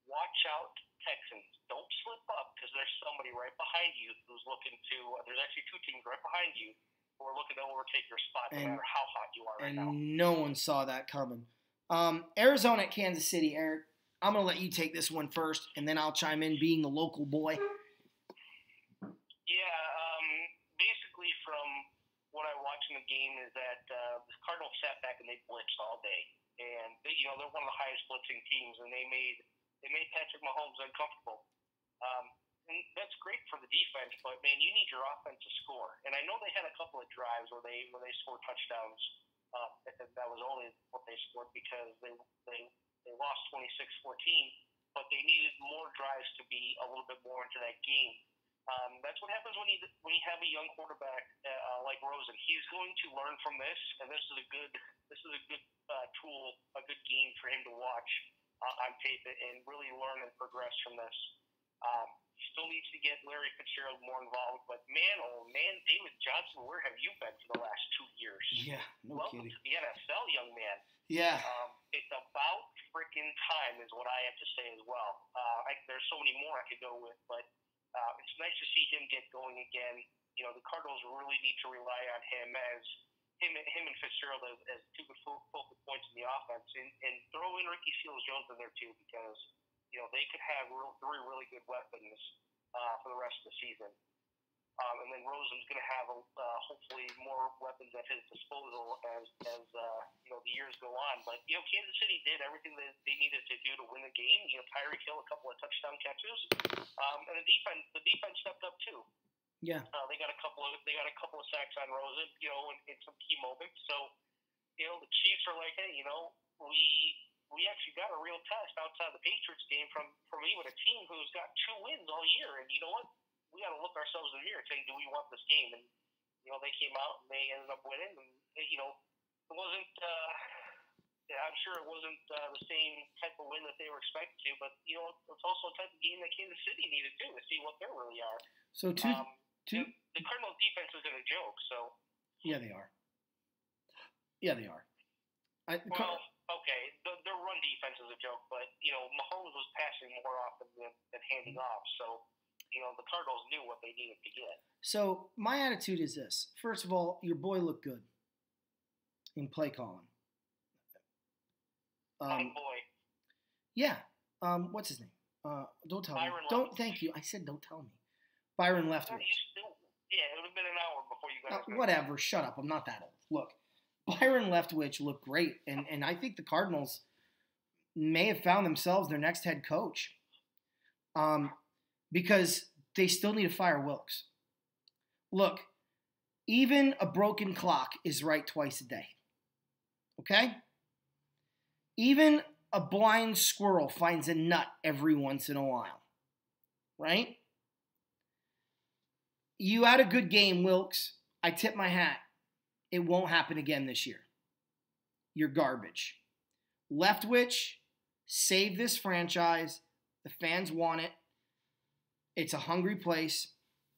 watch out, Texans. Don't slip up, because there's somebody right behind you who's looking to. There's actually 2 teams right behind you who are looking to overtake your spot, no matter how hot you are right now. And no one saw that coming. Arizona at Kansas City, Eric. I'm going to let you take this one first, and then I'll chime in, being the local boy. Yeah, basically from what I watched in the game is that the Cardinals sat back and they blitzed all day, and they're one of the highest blitzing teams, and they made Patrick Mahomes uncomfortable. And that's great for the defense, but man, you need your offense to score. And I know they had a couple of drives where they scored touchdowns. That was only what they scored because they lost 26-14, but they needed more drives to be a little bit more into that game. That's what happens when you have a young quarterback like Rosen. He's going to learn from this, and this is a good tool, a good game for him to watch on tape and really learn and progress from this. still needs to get Larry Fitzgerald more involved. But man, oh man, David Johnson, where have you been for the last 2 years? Yeah, no Welcome kidding. to the NFL, young man. Yeah. It's about freaking time is what I have to say as well. There's so many more I could go with, but it's nice to see him get going again. You know, the Cardinals really need to rely on him as him and Fitzgerald as two good focal points in the offense, and throw in Ricky Seals-Jones in there too, because you know they could have three really good weapons for the rest of the season. And then Rosen's going to have hopefully more weapons at his disposal as you know the years go on. But you know Kansas City did everything that they needed to do to win the game. You know Tyreek Hill a couple of touchdown catches, and the defense stepped up too. Yeah. They got a couple of sacks on Rosen, you know, in some key moments. So you know the Chiefs are like, hey, you know we actually got a real test outside the Patriots game from even a team who's got 2 wins all year, and you know what? We got to look ourselves in the mirror saying, do we want this game? And, you know, they came out and they ended up winning. And, you know, it wasn't, I'm sure it wasn't the same type of win that they were expected to, but, you know, it's also a type of game that Kansas City needed too, to see what they really are. So, the Cardinals defense isn't a joke, so. Yeah, they are. Yeah, they are. Okay, their run defense is a joke, but, you know, Mahomes was passing more often than handing off, so. You know, the Cardinals knew what they needed to get. So my attitude is this. First of all, your boy looked good in play calling. Boy. Yeah. What's his name? Don't tell Byron me. Don't. Thank you. I said don't tell me. Byron Leftwich. Yeah, it would have been an hour before you got. Whatever. Shut up. I'm not that old. Look, Byron Leftwich looked great, and I think the Cardinals may have found themselves their next head coach. Because they still need to fire Wilks. Look, even a broken clock is right twice a day. Okay? Even a blind squirrel finds a nut every once in a while. Right? You had a good game, Wilks. I tip my hat. It won't happen again this year. You're garbage. Leftwich, save this franchise. The fans want it. It's a hungry place.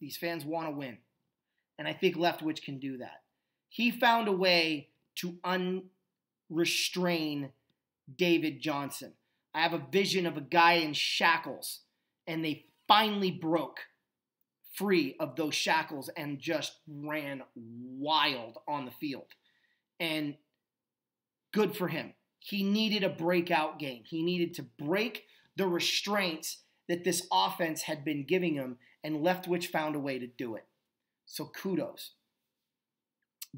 These fans want to win. And I think Leftwich can do that. He found a way to unrestrain David Johnson. I have a vision of a guy in shackles, and they finally broke free of those shackles and just ran wild on the field. And good for him. He needed a breakout game. He needed to break the restraints that this offense had been giving him, and Leftwich found a way to do it. So kudos.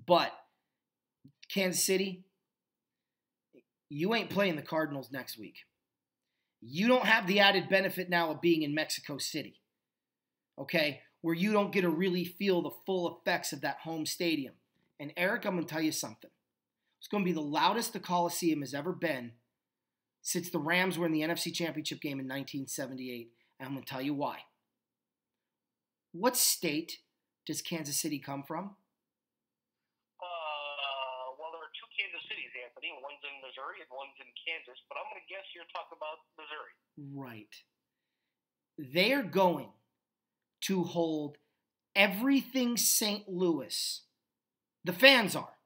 But Kansas City, you ain't playing the Cardinals next week. You don't have the added benefit now of being in Mexico City, okay, where you don't get to really feel the full effects of that home stadium. And Eric, I'm going to tell you something. It's going to be the loudest the Coliseum has ever been since the Rams were in the NFC Championship game in 1978, and I'm going to tell you why. What state does Kansas City come from? Well, there are 2 Kansas Cities, Anthony. One's in Missouri and one's in Kansas, but I'm going to guess you're talking about Missouri. Right. They are going to hold everything St. Louis. The fans are.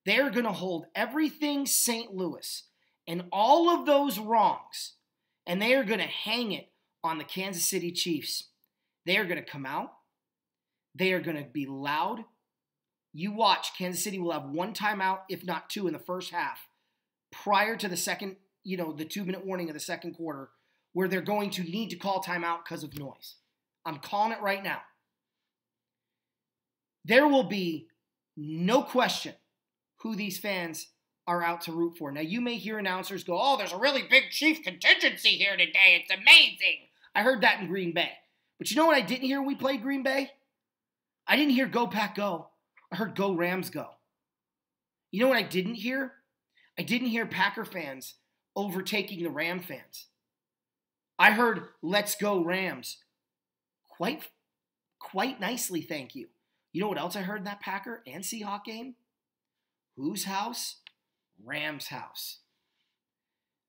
They're going to hold everything St. Louis and all of those wrongs, and they are going to hang it on the Kansas City Chiefs. They are going to come out. They are going to be loud. You watch, Kansas City will have 1 timeout, if not 2, in the first half, prior to the second, the 2-minute warning of the second quarter, where they're going to need to call timeout because of noise. I'm calling it right now. There will be no question who these fans are out to root for. Now, you may hear announcers go, oh, there's a really big Chief contingency here today. It's amazing. I heard that in Green Bay. But you know what I didn't hear when we played Green Bay? I didn't hear Go Pack Go. I heard Go Rams Go. You know what I didn't hear? I didn't hear Packer fans overtaking the Ram fans. I heard Let's Go Rams. Quite nicely, thank you. You know what else I heard in that Packer and Seahawk game? Whose house? Rams' house.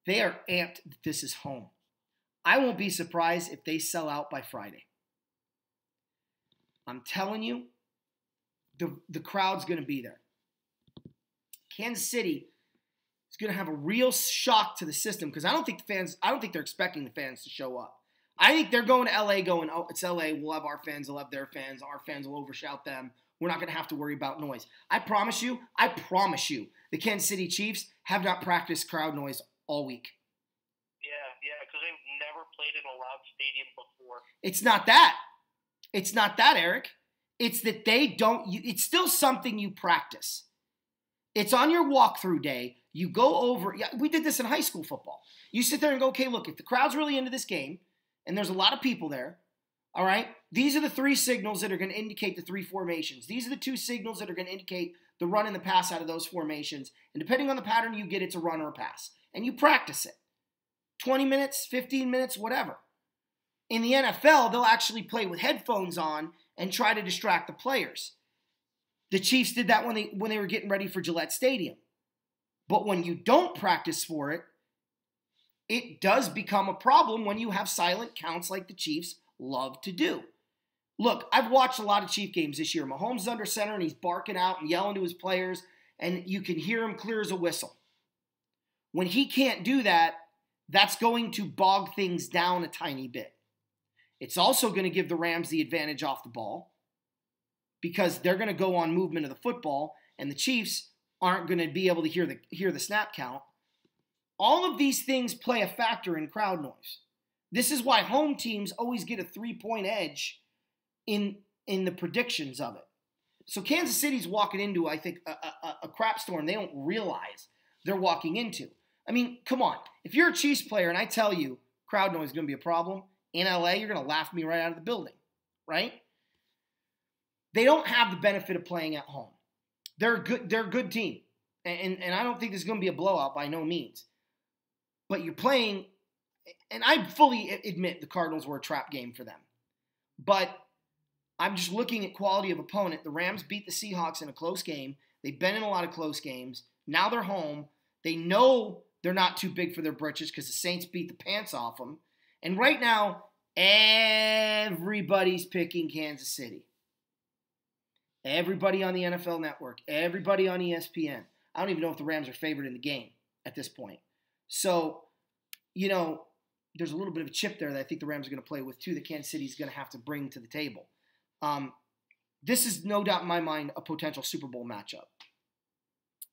They are amped that this is home. I won't be surprised if they sell out by Friday. I'm telling you, the crowd's going to be there. Kansas City is going to have a real shock to the system because I don't think they're expecting the fans to show up. I think they're going to LA going, oh, it's LA. We'll have our fans. They'll have their fans. Our fans will overshout them. We're not going to have to worry about noise. I promise you, the Kansas City Chiefs have not practiced crowd noise all week. Yeah, because they've never played in a loud stadium before. It's not that. It's not that, Eric. It's that it's still something you practice. It's on your walkthrough day. You go over, we did this in high school football. You sit there and go, okay, look, if the crowd's really into this game, and there's a lot of people there, all right, these are the 3 signals that are going to indicate the 3 formations. These are the 2 signals that are going to indicate the run and the pass out of those formations. And depending on the pattern you get, it's a run or a pass. And you practice it. 20 minutes, 15 minutes, whatever. In the NFL, they'll actually play with headphones on and try to distract the players. The Chiefs did that when they were getting ready for Gillette Stadium. But when you don't practice for it, it does become a problem when you have silent counts like the Chiefs love to do. Look, I've watched a lot of Chief games this year. Mahomes is under center and he's barking out and yelling to his players, and you can hear him clear as a whistle. When he can't do that, that's going to bog things down a tiny bit. It's also going to give the Rams the advantage off the ball because they're going to go on movement of the football, and the Chiefs aren't going to be able to hear the snap count. All of these things play a factor in crowd noise. This is why home teams always get a 3-point edge in the predictions of it. So Kansas City's walking into, I think, a crap storm they don't realize they're walking into. I mean, come on. If you're a Chiefs player and I tell you crowd noise is going to be a problem, in LA, you're going to laugh me right out of the building, right? They don't have the benefit of playing at home. They're a good team. And I don't think this is going to be a blowout by no means. But you're playing, and I fully admit the Cardinals were a trap game for them. But I'm just looking at quality of opponent. The Rams beat the Seahawks in a close game. They've been in a lot of close games. Now they're home. They know they're not too big for their britches because the Saints beat the pants off them. And right now, everybody's picking Kansas City. Everybody on the NFL Network. Everybody on ESPN. I don't even know if the Rams are favored in the game at this point. So, there's a little bit of a chip there that I think the Rams are going to play with too that Kansas City's going to have to bring to the table. This is no doubt in my mind a potential Super Bowl matchup.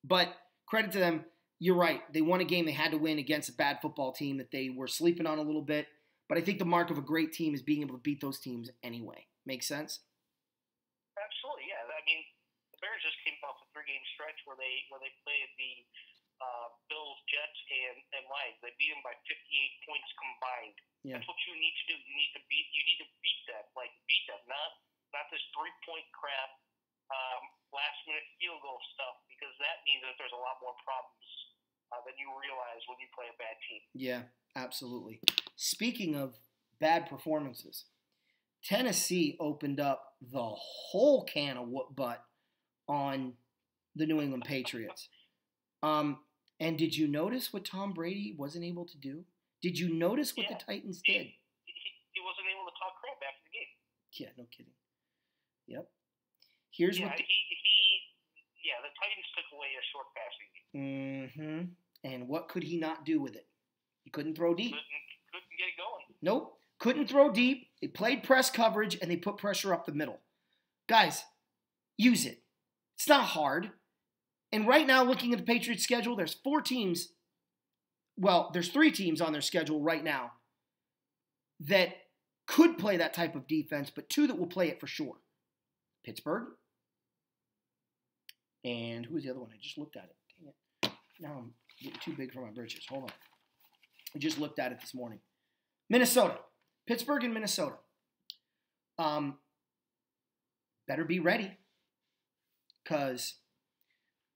But credit to them, you're right. They won a game they had to win against a bad football team that they were sleeping on a little bit. But I think the mark of a great team is being able to beat those teams anyway. Make sense? Absolutely, yeah. I mean, the Bears just came off a 3-game stretch where they played the Bills, Jets, and Lions. They beat them by 58 points combined. Yeah. That's what you need to do. You need to beat them. Beat them, not this 3-point crap, last-minute field goal stuff, because that means that there's a lot more problems than you realize when you play a bad team. Yeah, absolutely. Speaking of bad performances, Tennessee opened up the whole can of whoop butt on the New England Patriots. And did you notice what Tom Brady wasn't able to do? Did you notice what the Titans did? He wasn't able to talk crap after the game. Yeah, no kidding. Yep. Here's what. The Titans took away a short passing game. Mm-hmm. And what could he not do with it? He couldn't throw deep. Couldn't get it going. Nope. Couldn't throw deep. They played press coverage, and they put pressure up the middle. Guys, use it. It's not hard. And right now, looking at the Patriots' schedule, there's 4 teams. Well, there's 3 teams on their schedule right now that could play that type of defense, but 2 that will play it for sure. Pittsburgh. And who was the other one? I just looked at it. Dang it. Now I'm getting too big for my britches. Hold on. I just looked at it this morning. Minnesota. Pittsburgh and Minnesota. Better be ready. Because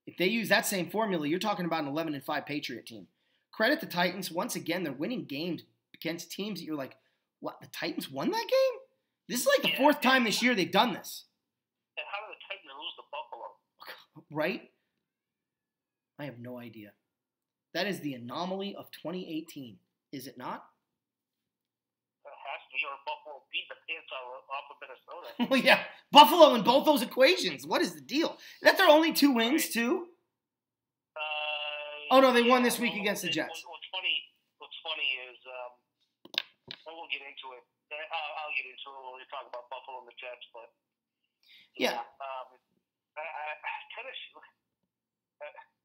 if they use that same formula, you're talking about an 11-5 Patriot team. Credit the Titans. Once again, they're winning games against teams that you're like, what, the Titans won that game? This is like the 4th time this year they've done this. And how did the Titans lose to Buffalo? Right? I have no idea. That is the anomaly of 2018, is it not? me, or Buffalo beat the pants off of Minnesota. Well, yeah, Buffalo in both those equations. What is the deal? Is that their only 2 wins too? Oh no, they won this week against the Jets. What's funny is, I won't get into it. I'll get into it when we talk about Buffalo and the Jets, but yeah. Tennessee,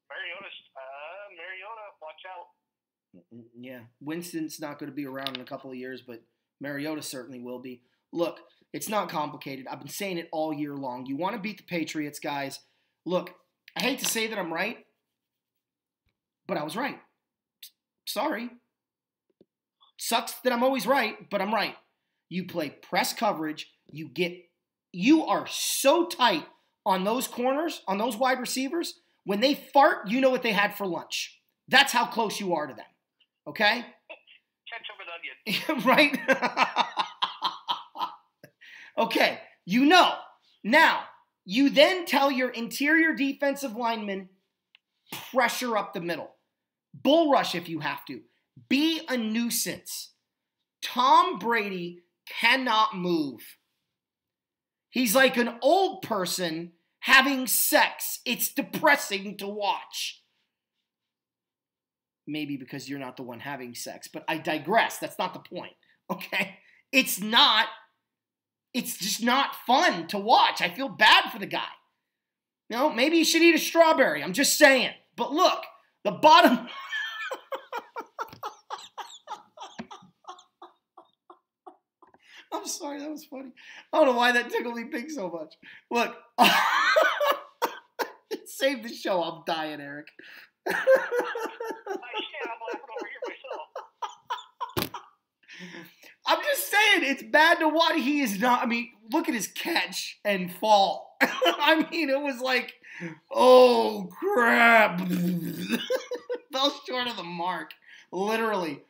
Mariota, watch out. Yeah, Winston's not going to be around in a couple of years, but Mariota certainly will be. Look, it's not complicated. I've been saying it all year long. You want to beat the Patriots, guys. Look, I hate to say that I'm right, but I was right. Sorry. Sucks that I'm always right, but I'm right. You play press coverage. You are so tight on those corners, on those wide receivers. When they fart, you know what they had for lunch. That's how close you are to them. Okay? Ketchup and onion. Right? Okay. You know. Now, you then tell your interior defensive linemen, pressure up the middle. Bull rush if you have to. Be a nuisance. Tom Brady cannot move. He's like an old person having sex. It's depressing to watch. Maybe because you're not the one having sex, but I digress. That's not the point, okay? It's just not fun to watch. I feel bad for the guy. You know, maybe he should eat a strawberry. I'm just saying. But look, the bottom... I'm sorry, that was funny. I don't know why that tickled me pink so much. Look, save the show. I'm dying, Eric. I can't. I'm laughing over here myself. I'm just saying, it's bad to watch. He is not. I mean, look at his catch and fall. I mean, it was like, oh crap, fell short of the mark. Literally,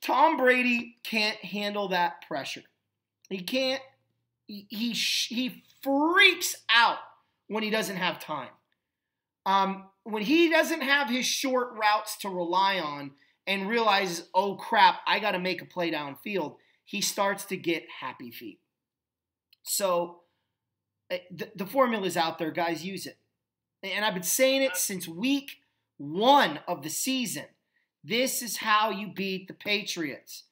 Tom Brady can't handle that pressure. He can't. He freaks out when he doesn't have time. When he doesn't have his short routes to rely on and realizes, oh crap, I got to make a play downfield, he starts to get happy feet. So the formula's out there, guys. Use it. And I've been saying it since week 1 of the season. This is how you beat the Patriots.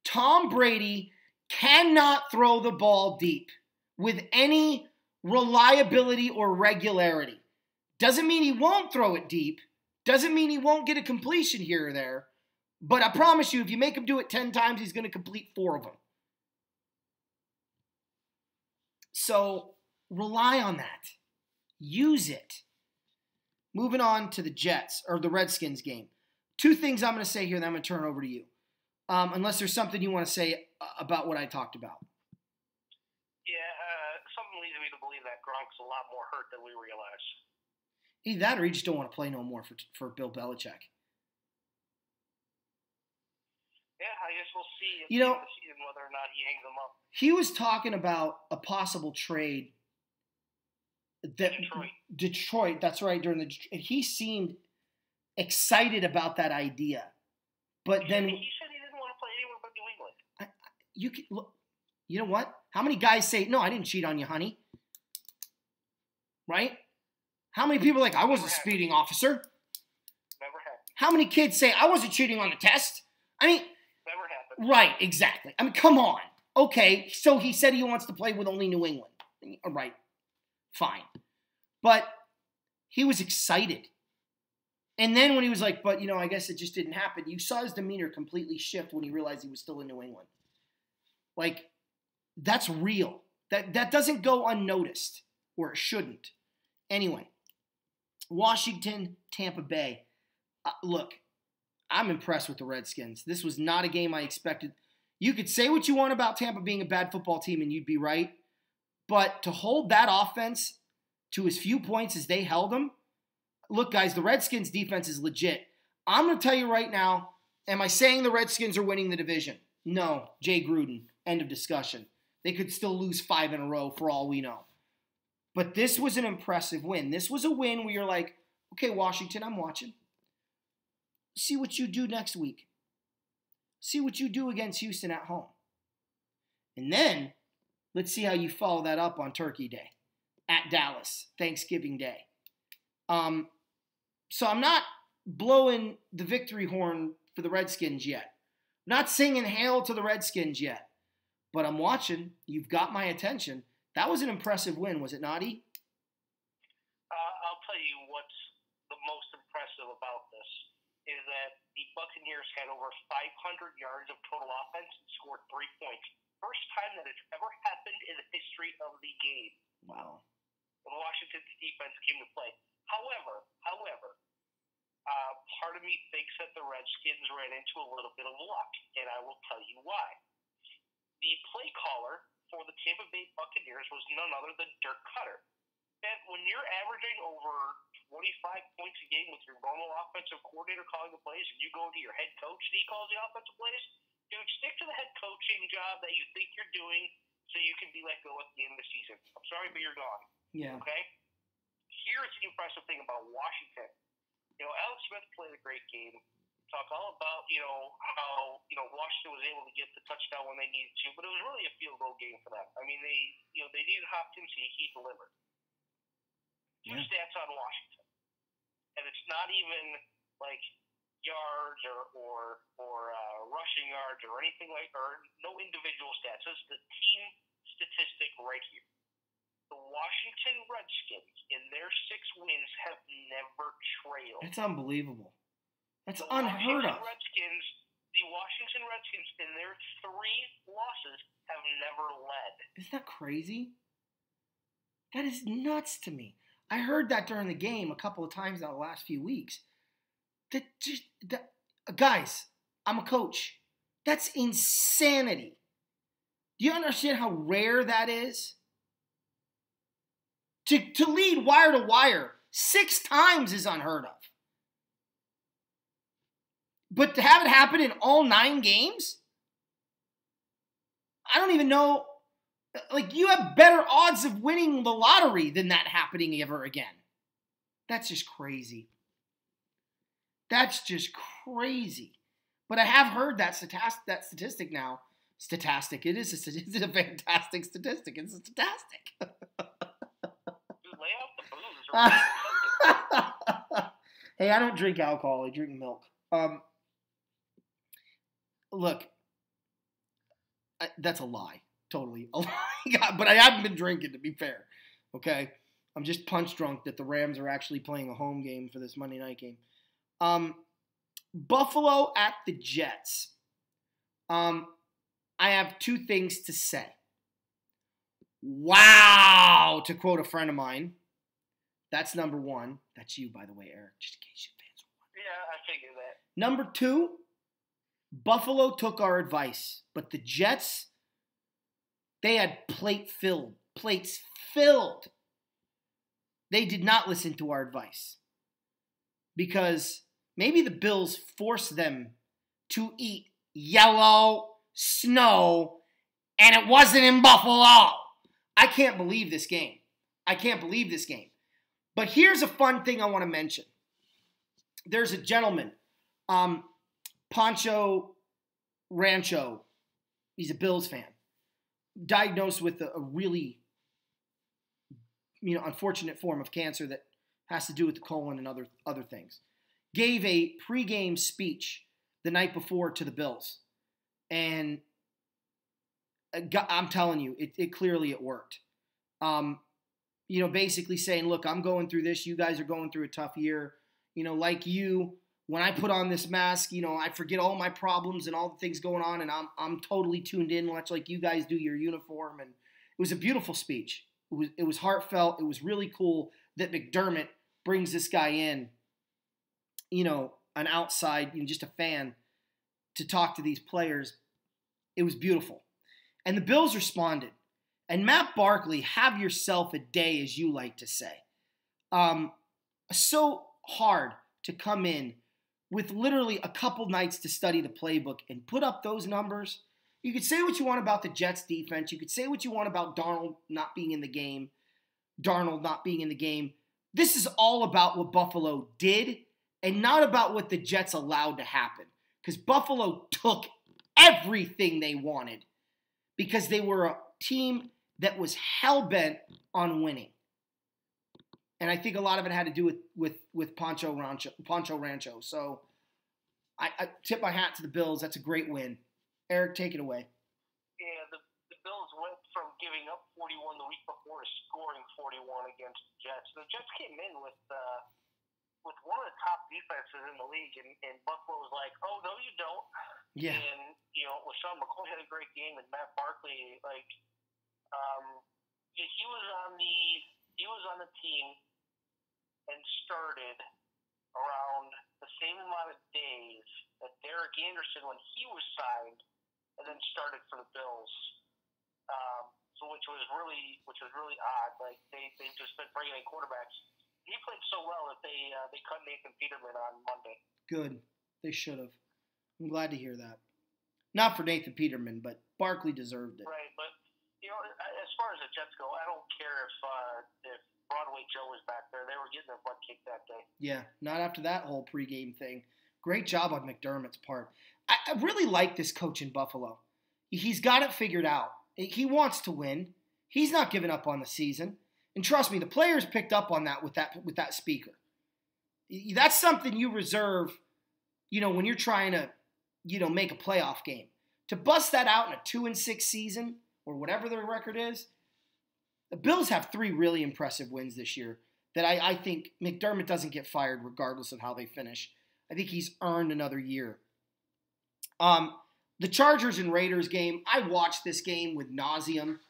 Tom Brady cannot throw the ball deep with any reliability or regularity. Doesn't mean he won't throw it deep. Doesn't mean he won't get a completion here or there. But I promise you, if you make him do it 10 times, he's going to complete 4 of them. So rely on that. Use it. Moving on to the Jets, or the Redskins game. 2 things I'm going to say here, then I'm going to turn over to you. Unless there's something you want to say about what I talked about. Yeah, something leads me to believe that Gronk's a lot more hurt than we realize. Either that or he just don't want to play no more for Bill Belichick. Yeah, I guess we'll see you know, the season whether or not he hangs them up. He was talking about a possible trade. Detroit, that's right. He seemed excited about that idea. But then he said he didn't want to play anywhere but New England. You can look. You know what? How many guys say, "No, I didn't cheat on you, honey"? Right? How many people are like, "I was a speeding officer"? Never happened. How many kids say, "I wasn't cheating on the test"? I mean, never happened. Right? Exactly. I mean, come on. Okay, so he said he wants to play with only New England. All right, fine. But he was excited. And then when he was like, but, I guess it just didn't happen, you saw his demeanor completely shift when he realized he was still in New England. Like, that's real. That doesn't go unnoticed, or it shouldn't. Anyway, Washington, Tampa Bay. Look, I'm impressed with the Redskins. This was not a game I expected. You could say what you want about Tampa being a bad football team, and you'd be right. But to hold that offense to as few points as they held them, look, guys, the Redskins' defense is legit. I'm going to tell you right now, am I saying the Redskins are winning the division? No. Jay Gruden, end of discussion. They could still lose 5 in a row for all we know. But this was an impressive win. This was a win where you're like, okay, Washington, I'm watching. See what you do next week. See what you do against Houston at home. And then let's see how you follow that up on Turkey Day at Dallas, Thanksgiving Day. So I'm not blowing the victory horn for the Redskins yet. I'm not singing hail to the Redskins yet. But I'm watching. You've got my attention. That was an impressive win, was it not, E? I'll tell you what's the most impressive about this is that the Buccaneers had over 500 yards of total offense and scored 3 points. First time that it's ever happened in the history of the game. Wow. When Washington's defense came to play. However, part of me thinks that the Redskins ran into a little bit of luck, and I will tell you why. The play caller for the Tampa Bay Buccaneers was none other than Dirk Cutter. And when you're averaging over 25 points a game with your normal offensive coordinator calling the plays, and you go to your head coach and he calls the offensive plays, dude, stick to the head coaching job that you think you're doing so you can be let go at the end of the season. I'm sorry, but you're gone. Yeah. Okay? Here's the impressive thing about Washington. Alex Smith played a great game. Talk all about, how, Washington was able to get the touchdown when they needed to, but it was really a field goal game for them. I mean, they needed Hopkins, he delivered. Two stats on Washington. And it's not even like yards or rushing yards or anything or no individual stats. It's the team statistic right here. The Washington Redskins, in their 6 wins, have never trailed. That's unbelievable. That's unheard of. The Washington Redskins, in their 3 losses, have never led. Isn't that crazy? That is nuts to me. I heard that during the game a couple of times now the last few weeks. Guys, I'm a coach. That's insanity. Do you understand how rare that is? To lead wire to wire 6 times is unheard of. But to have it happen in all 9 games? I don't even know. Like, you have better odds of winning the lottery than that happening ever again. That's just crazy. That's just crazy. But I have heard that statistic now. Statistic. It is a fantastic statistic. It's a statistic. Dude, lay out the booze. Hey, I don't drink alcohol. I drink milk. Look, that's a lie. Totally a lie. But I haven't been drinking, to be fair. Okay? I'm just punch drunk that the Rams are actually playing a home game for this Monday night game. Buffalo at the Jets. I have 2 things to say. Wow, to quote a friend of mine. That's number 1. That's you, by the way, Eric, just in case you fans were wondering. Yeah, I figured that. Number 2, Buffalo took our advice, but the Jets, they had plates filled. They did not listen to our advice because maybe the Bills forced them to eat yellow snow, and it wasn't in Buffalo. I can't believe this game. But here's a fun thing I want to mention. There's a gentleman, Pancho Rancho. He's a Bills fan. Diagnosed with a really, unfortunate form of cancer that has to do with the colon and other things. Gave a pregame speech the night before to the Bills. And I'm telling you, it clearly worked. Basically saying, look, I'm going through this. You guys are going through a tough year. Like you, when I put on this mask, I forget all my problems and all the things going on, and I'm totally tuned in, much like you guys do your uniform. And it was a beautiful speech. It was heartfelt. It was really cool that McDermott brings this guy in, an outside, just a fan, to talk to these players. It was beautiful. And the Bills responded. And Matt Barkley, have yourself a day, as you like to say. So hard to come in with literally a couple nights to study the playbook and put up those numbers. You could say what you want about the Jets defense. You could say what you want about Darnold not being in the game. This is all about what Buffalo did and not about what the Jets allowed to happen. Because Buffalo took everything they wanted. because they were a team that was hell-bent on winning. And I think a lot of it had to do with Pancho Rancho. So I tip my hat to the Bills. That's a great win. Eric, take it away. Yeah, the Bills went from giving up 41 the week before to scoring 41 against the Jets. The Jets came in with one of the top defenses in the league, and Buffalo was like, "Oh no, you don't." Yeah. And LaShawn McCoy had a great game, and Matt Barkley, he was on the team and started around the same amount of days that Derek Anderson when he was signed, and then started for the Bills. So which was really odd. Like they've just been bringing in quarterbacks. He played so well that they cut Nathan Peterman on Monday. Good. They should have. I'm glad to hear that. Not for Nathan Peterman, but Barkley deserved it. Right, but as far as the Jets go, I don't care if Broadway Joe was back there. They were getting their butt kicked that day. Yeah, not after that whole pregame thing. Great job on McDermott's part. I really like this coach in Buffalo. He's got it figured out. He wants to win. He's not giving up on the season. And trust me, the players picked up on that with that speaker. That's something you reserve, when you're trying to, make a playoff game. To bust that out in a 2-6 season or whatever their record is, the Bills have 3 really impressive wins this year that I think McDermott doesn't get fired regardless of how they finish. I think he's earned another year. The Chargers and Raiders game, I watched this game with nauseam.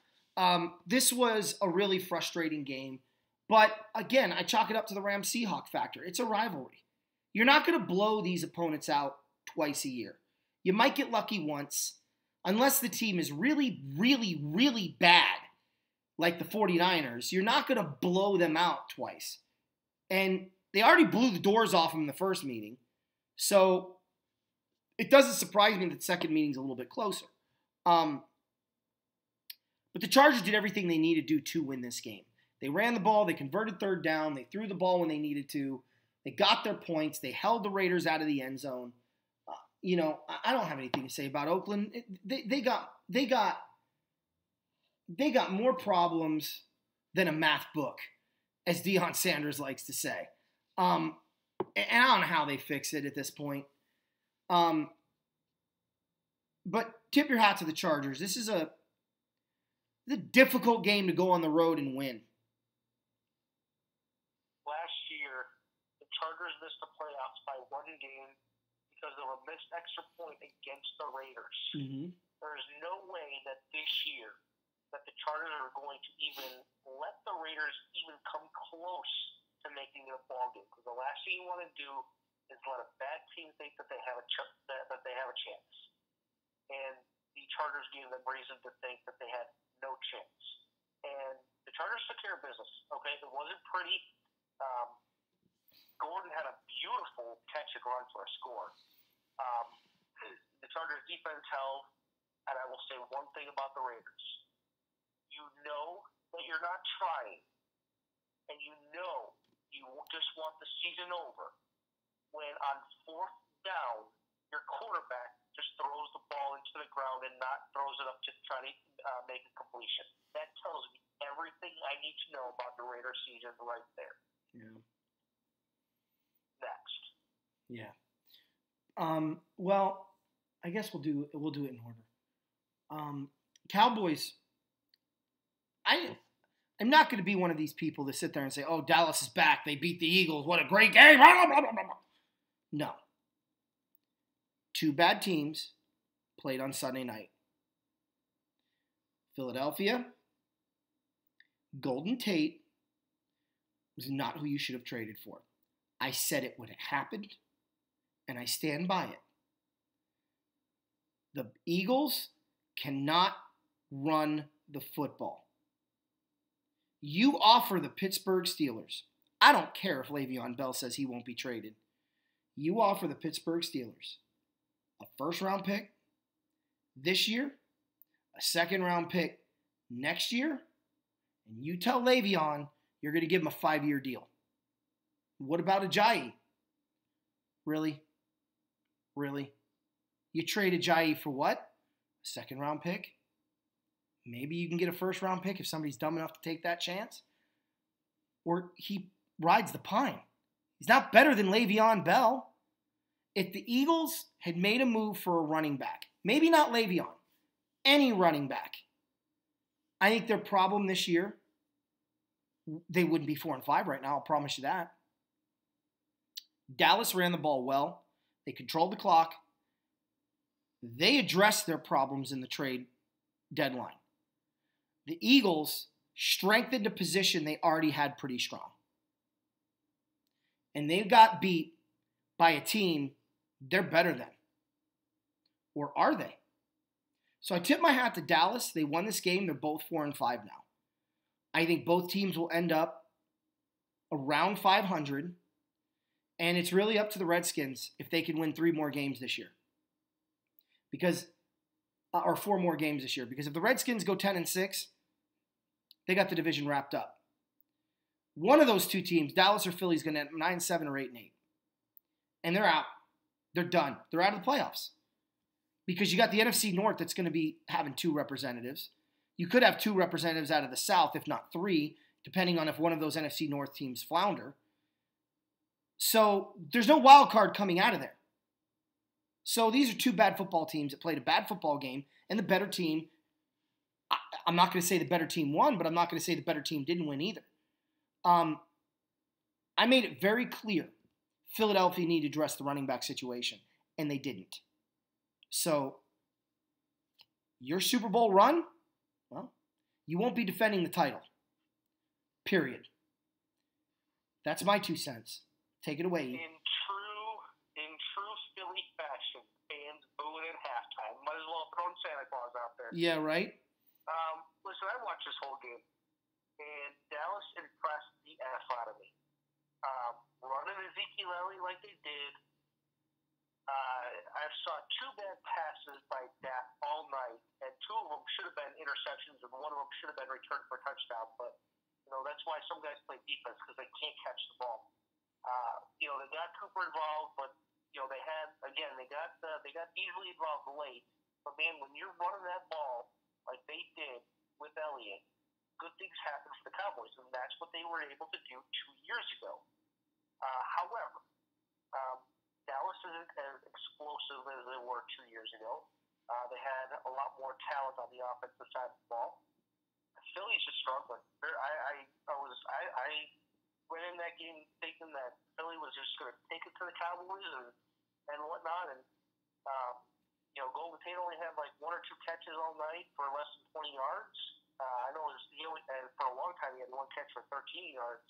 This was a really frustrating game. But again, I chalk it up to the Rams-Seahawks factor. It's a rivalry. You're not going to blow these opponents out twice a year. You might get lucky once, unless the team is really, really, really bad, like the 49ers. You're not going to blow them out twice. And they already blew the doors off them in the first meeting. So it doesn't surprise me that the second meeting's a little bit closer. But the Chargers did everything they needed to do to win this game. They ran the ball. They converted third down. They threw the ball when they needed to. They got their points. They held the Raiders out of the end zone. I don't have anything to say about Oakland. They got more problems than a math book, as Deion Sanders likes to say. And I don't know how they fix it at this point. But tip your hat to the Chargers. This is a difficult game to go on the road and win. Last year, the Chargers missed the playoffs by 1 game because of a missed extra point against the Raiders. Mm-hmm. There is no way that this year that the Chargers are going to even let the Raiders even come close to making it a ball game. Because the last thing you want to do is let a bad team think that they have a chance. And the Chargers gave them reason to think that they had no chance. And the Chargers took care of business. Okay, it wasn't pretty. Gordon had a beautiful catch and run for a score. The Chargers defense held, and I will say one thing about the Raiders. You know that you're not trying, and you know you just want the season over when on 4th down, your quarterback just throws the ball into the ground and not throws it up to try to make a completion. That tells me everything I need to know about the Raiders season right there. Yeah. Next. Yeah. Well, I guess we'll do it in order. Cowboys. I'm not going to be one of these people that sit there and say, "Oh, Dallas is back. They beat the Eagles. What a great game!" No. 2 bad teams played on Sunday night. Philadelphia, Golden Tate was not who you should have traded for. I said it when it happened, and I stand by it. The Eagles cannot run the football. You offer the Pittsburgh Steelers. I don't care if Le'Veon Bell says he won't be traded. You offer the Pittsburgh Steelers a first-round pick this year, a second-round pick next year, and you tell Le'Veon you're going to give him a 5-year deal. What about Ajayi? Really? Really? You trade Ajayi for what? A second-round pick? maybe you can get a first-round pick if somebody's dumb enough to take that chance. Or he rides the pine. He's not better than Le'Veon Bell. If the Eagles had made a move for a running back, maybe not Le'Veon, any running back, I think their problem this year, they wouldn't be 4-5 right now, I'll promise you that. Dallas ran the ball well. They controlled the clock. They addressed their problems in the trade deadline. The Eagles strengthened a position they already had pretty strong. And they got beat by a team they're better than. Or are they? So I tip my hat to Dallas. They won this game. They're both 4-5 now. I think both teams will end up around 500. And it's really up to the Redskins if they can win 3 more games this year. Or 4 more games this year. Because if the Redskins go 10-6, they got the division wrapped up. One of those two teams, Dallas or Philly, is going to end 9-7 or 8-8. And they're out. They're done. They're out of the playoffs. Because you got the NFC North that's going to be having 2 representatives. You could have 2 representatives out of the South, if not 3, depending on if one of those NFC North teams flounder. So there's no wild card coming out of there. So these are 2 bad football teams that played a bad football game, and the better team, I'm not going to say the better team won, but I'm not going to say the better team didn't win either. I made it very clear Philadelphia needed to address the running back situation, and they didn't. So your Super Bowl run, well, you won't be defending the title. Period. That's my 2 cents. Take it away. In true Philly fashion, fans booing at halftime. Might as well throw Santa Claus out there. Yeah, right. Listen, I watched this whole game, and Dallas impressed the F out of me. Running Ezekiel Elliott like they did. I saw 2 bad passes by Dak all night, and 2 of them should have been interceptions, and 1 of them should have been returned for a touchdown. But that's why some guys play defense, because they can't catch the ball. They got Cooper involved, but they got easily involved late. But man, when you're running that ball like they did with Elliott, good things happen for the Cowboys, and that's what they were able to do 2 years ago. However, Dallas isn't as explosive as they were 2 years ago. They had a lot more talent on the offensive side of the ball. Philly's just struggling. I went in that game thinking that Philly was just going to take it to the Cowboys and whatnot, and Golden Tate only had like 1 or 2 catches all night for less than 20 yards. I know and for a long time he had 1 catch for 13 yards.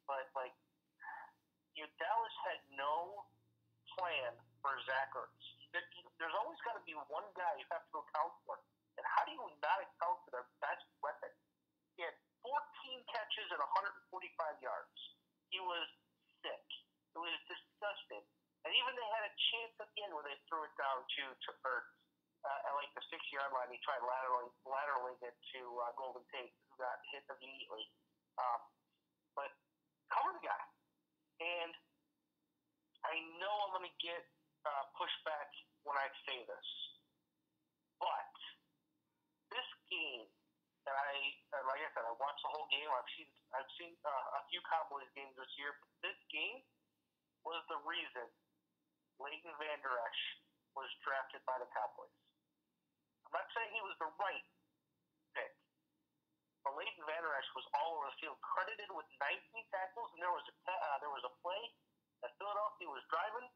But Dallas had no plan for Zach Ertz. There's always got to be one guy you have to account for. And how do you not account for their best weapon? He had 14 catches and 145 yards. He was sick. It was disgusting. And even they had a chance at the end where they threw it down to Ertz at like the 6-yard line. He tried laterally it to Golden Tate, who got hit immediately. But cover the guy. And I know I'm going to get pushback when I say this, but this game that like I said, I watched the whole game. I've seen a few Cowboys games this year, but this game was the reason Leighton Vander Esch was drafted by the Cowboys. I'm not saying he was the right pick, but Leighton Vander Esch was all over the field, credited with 19 tackles, and there was a play that Philadelphia was driving,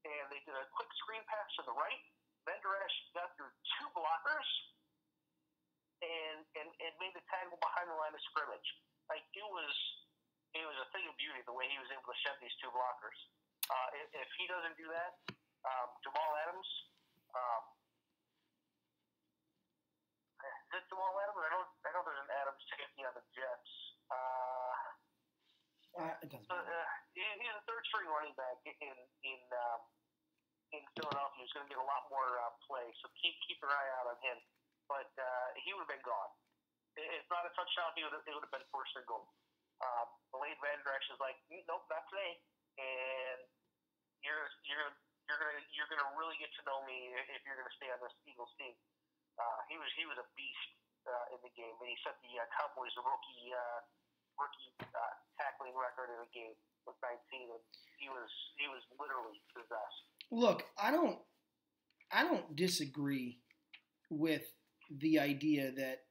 and they did a quick screen pass to the right. Vander Esch got through 2 blockers and made the tackle behind the line of scrimmage. Like it was a thing of beauty the way he was able to shed these 2 blockers. If he doesn't do that, Jamal Adams. Is it Jamal Adams? I know there's an Adams safety on the Jets. It doesn't matter. He's a 3rd-string running back in Philadelphia. He's going to get a lot more play, so keep your eye out on him. But he would have been gone. If not a touchdown, it would have been 1st and goal. Leighton Vander Esch is like, nope, not today. And you're gonna really get to know me if you're gonna stay on this Eagles team. He was a beast in the game, and he set the Cowboys rookie tackling record in the game with 19, and he was literally possessed. Look, I don't disagree with the idea that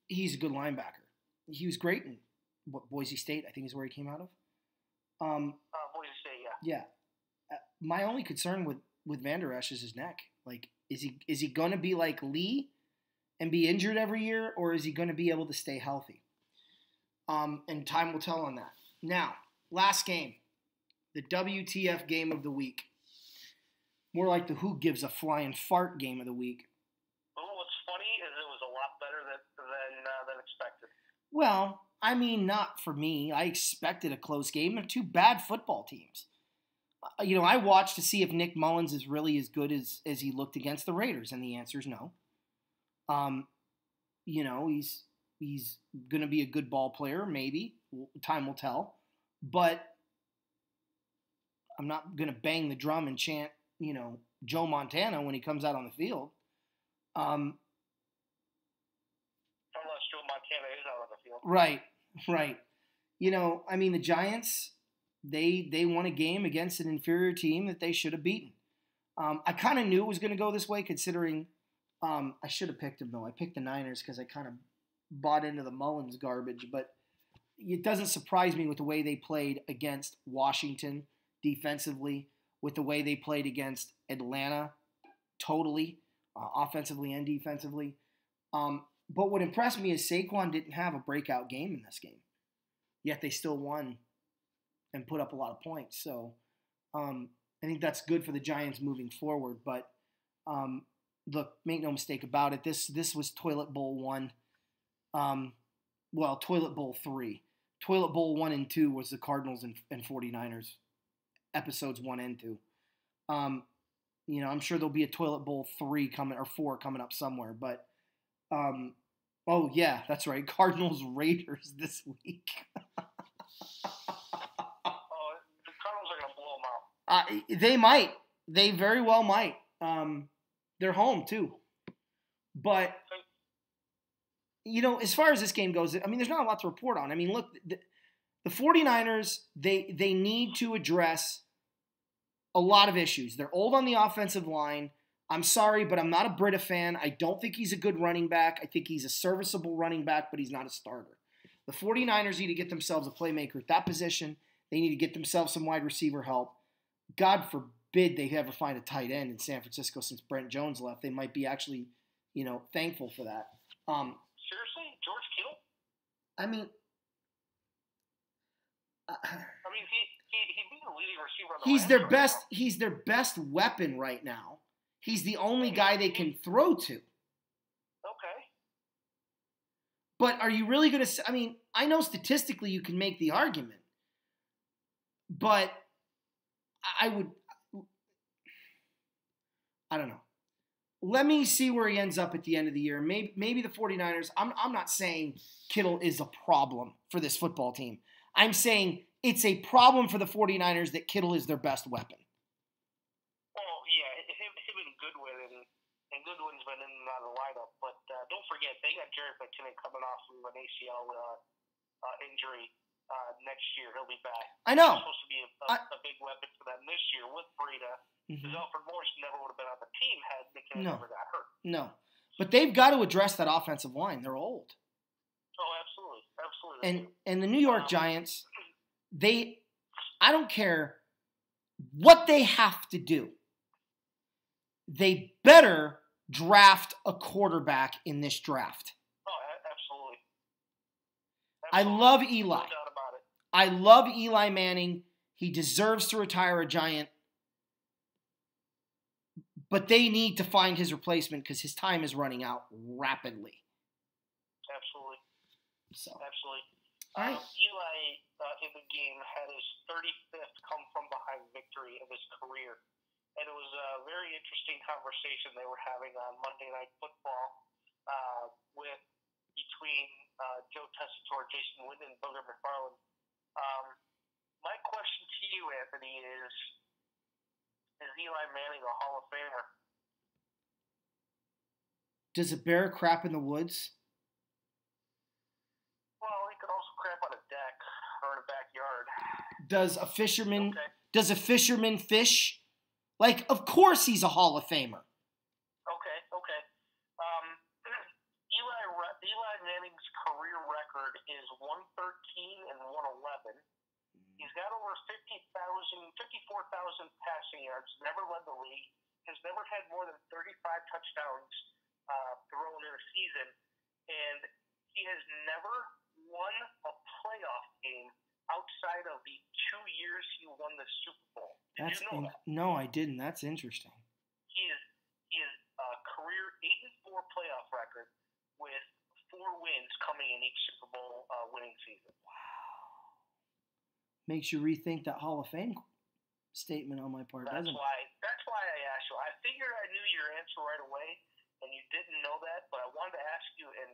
he's a good linebacker. He was great in Boise State, I think is where he came out of. Boise State, yeah. Yeah. My only concern with Vander Esch is his neck. Like, is he going to be like Lee and be injured every year, or is he going to be able to stay healthy? And time will tell on that. Now, last game, the WTF game of the week. More like the who gives a flying fart game of the week. Well, what's funny is it was a lot better than expected. Well, I mean, not for me. I expected a close game. They're two bad football teams. I watched to see if Nick Mullins is really as good as he looked against the Raiders, and the answer is no. He's going to be a good ball player, maybe. Time will tell. But I'm not going to bang the drum and chant, Joe Montana when he comes out on the field. Unless Joe Montana is out on the field. Right. The Giants, they won a game against an inferior team that they should have beaten. I kind of knew it was going to go this way, considering I should have picked them, though. I picked the Niners because I kind of bought into the Mullins garbage. But it doesn't surprise me with the way they played against Washington defensively, with the way they played against Atlanta totally, offensively and defensively. But what impressed me is Saquon didn't have a breakout game in this game, yet they still won and put up a lot of points. So I think that's good for the Giants moving forward. But look, make no mistake about it. This was Toilet Bowl 1. Toilet Bowl 3. Toilet Bowl 1 and 2 was the Cardinals and 49ers, episodes 1 and 2. I'm sure there'll be a Toilet Bowl 3 coming or 4 coming up somewhere. But oh yeah, that's right. Cardinals Raiders this week. The Cardinals are gonna blow them out. They might. They very well might. They're home too. But as far as this game goes, I mean, there's not a lot to report on. I mean, look, the 49ers, they need to address a lot of issues. They're old on the offensive line. I'm sorry, but I'm not a Britta fan. I don't think he's a good running back. I think he's a serviceable running back, but he's not a starter. The 49ers need to get themselves a playmaker at that position. They need to get themselves some wide receiver help. God forbid they ever find a tight end in San Francisco since Brent Jones left. They might be actually, thankful for that. Seriously? George Kittle? I mean, he'd be the leading receiver on the he's their right best. now. He's their best weapon right now. He's the only guy they can throw to. Okay. But are you really going to? I mean, I know statistically you can make the argument, but I don't know. Let me see where he ends up at the end of the year. Maybe the 49ers. I'm not saying Kittle is a problem for this football team. I'm saying it's a problem for the 49ers that Kittle is their best weapon. Oh, yeah, him and Goodwin, and Goodwin's been in and out of the lineup. But don't forget, they got Jared McKinnon coming off from an ACL injury next year. He'll be back. I know. He's supposed to be a big weapon for them this year with Breida. Because Alfred Morris never would have been on the team had McKinnon never got hurt. No. But they've got to address that offensive line. They're old. Oh, absolutely. Absolutely. And the New York Giants, I don't care what they have to do. They better draft a quarterback in this draft. Oh, absolutely. I love Eli. No doubt about it. I love Eli Manning. He deserves to retire a Giant. But they need to find his replacement because his time is running out rapidly. Absolutely. Absolutely. All right. Eli in the game had his 35th come from behind victory of his career. And it was a very interesting conversation they were having on Monday Night Football between Joe Tessitore, Jason Witten, and Booger McFarland. my question to you, Anthony, is Eli Manning a Hall of Famer? Does a bear crap in the woods? Well, he could also crap on a deck or in a backyard. Does a fisherman fish? Like, of course he's a Hall of Famer. Okay. Eli Manning's career record is 113 and 111. He's got over 54,000 passing yards, never led the league, has never had more than 35 touchdowns thrown in a season, and he has never won a playoff game outside of the 2 years he won the Super Bowl. Did you know that? No, I didn't. That's interesting. He is a career 8-4 playoff record with 4 wins coming in each Super Bowl winning season. Wow. Makes you rethink that Hall of Fame statement on my part, doesn't it? That's why I asked you. I figured I knew your answer right away, and you didn't know that, but I wanted to ask you and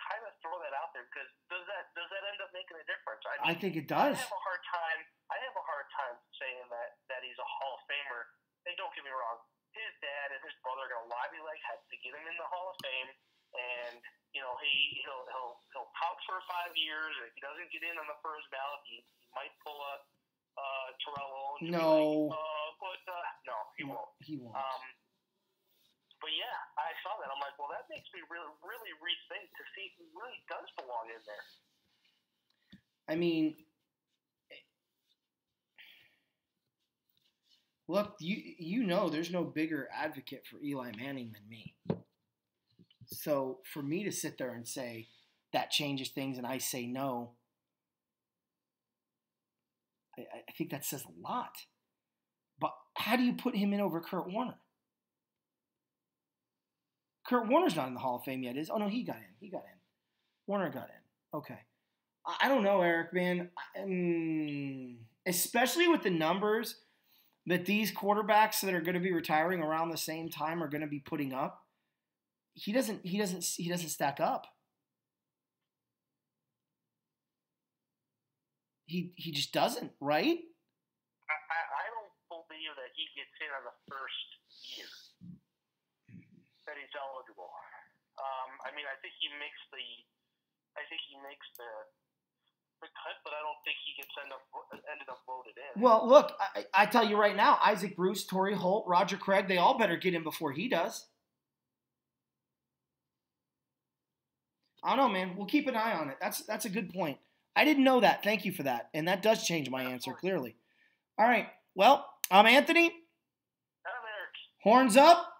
kind of throw that out there, because does that end up making a difference? I think it does. I have a hard time saying that he's a Hall of Famer. And don't get me wrong, his dad and his brother are gonna lobby like heck to get him in the Hall of Fame, and he'll pout for 5 years. If he doesn't get in on the first ballot, he might pull a Terrell Owens. No. No, he won't. He won't. But yeah, I saw that. I'm like, well, that makes me really, really rethink to see if he really does belong in there. I mean, look, you know there's no bigger advocate for Eli Manning than me. So for me to sit there and say that changes things and I say no, I think that says a lot. But how do you put him in over Kurt Warner? Kurt Warner's not in the Hall of Fame yet, is? Oh, no, he got in. Warner got in. Okay. I don't know, Eric, man. Especially with the numbers that these quarterbacks that are going to be retiring around the same time are going to be putting up. He doesn't stack up. He just doesn't, right? I don't believe that he gets in on the first year that he's eligible. I mean, I think he makes the cut, but I don't think he gets ended up voted in. Well, look, I tell you right now, Isaac Bruce, Torrey Holt, Roger Craig, they all better get in before he does. I don't know, man. We'll keep an eye on it. That's a good point. I didn't know that. Thank you for that. And that does change my answer, clearly. All right. Well, I'm Anthony. I'm Eric. Horns up.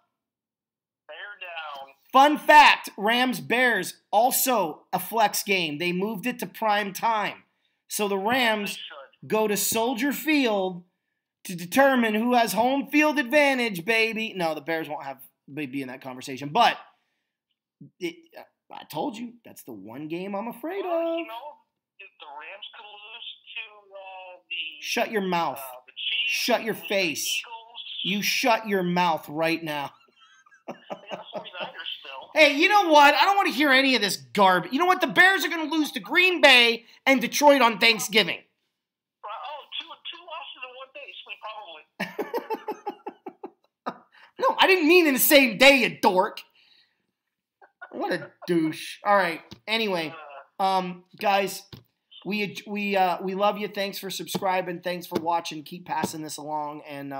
Bear down. Fun fact, Rams-Bears, also a flex game. They moved it to prime time. So the Rams go to Soldier Field to determine who has home field advantage, baby. No, the Bears won't be in that conversation. But I told you, that's the one game I'm afraid of. You know, if the Rams could lose to the... Shut your mouth. The Chiefs, shut your face. The Eagles. You shut your mouth right now. They got the 49ers still. Hey, you know what? I don't want to hear any of this garbage. You know what? The Bears are going to lose to Green Bay and Detroit on Thanksgiving. Two losses in one day, sweet, probably. No, I didn't mean in the same day, you dork. What a douche. All right. Anyway, guys, we love you. Thanks for subscribing. Thanks for watching. Keep passing this along, and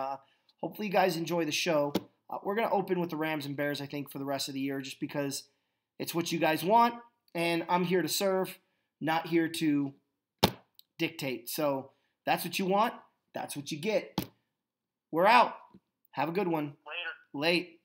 hopefully you guys enjoy the show. We're going to open with the Rams and Bears, I think, for the rest of the year, just because it's what you guys want, and I'm here to serve, not here to dictate. So that's what you want. That's what you get. We're out. Have a good one. Later. Late.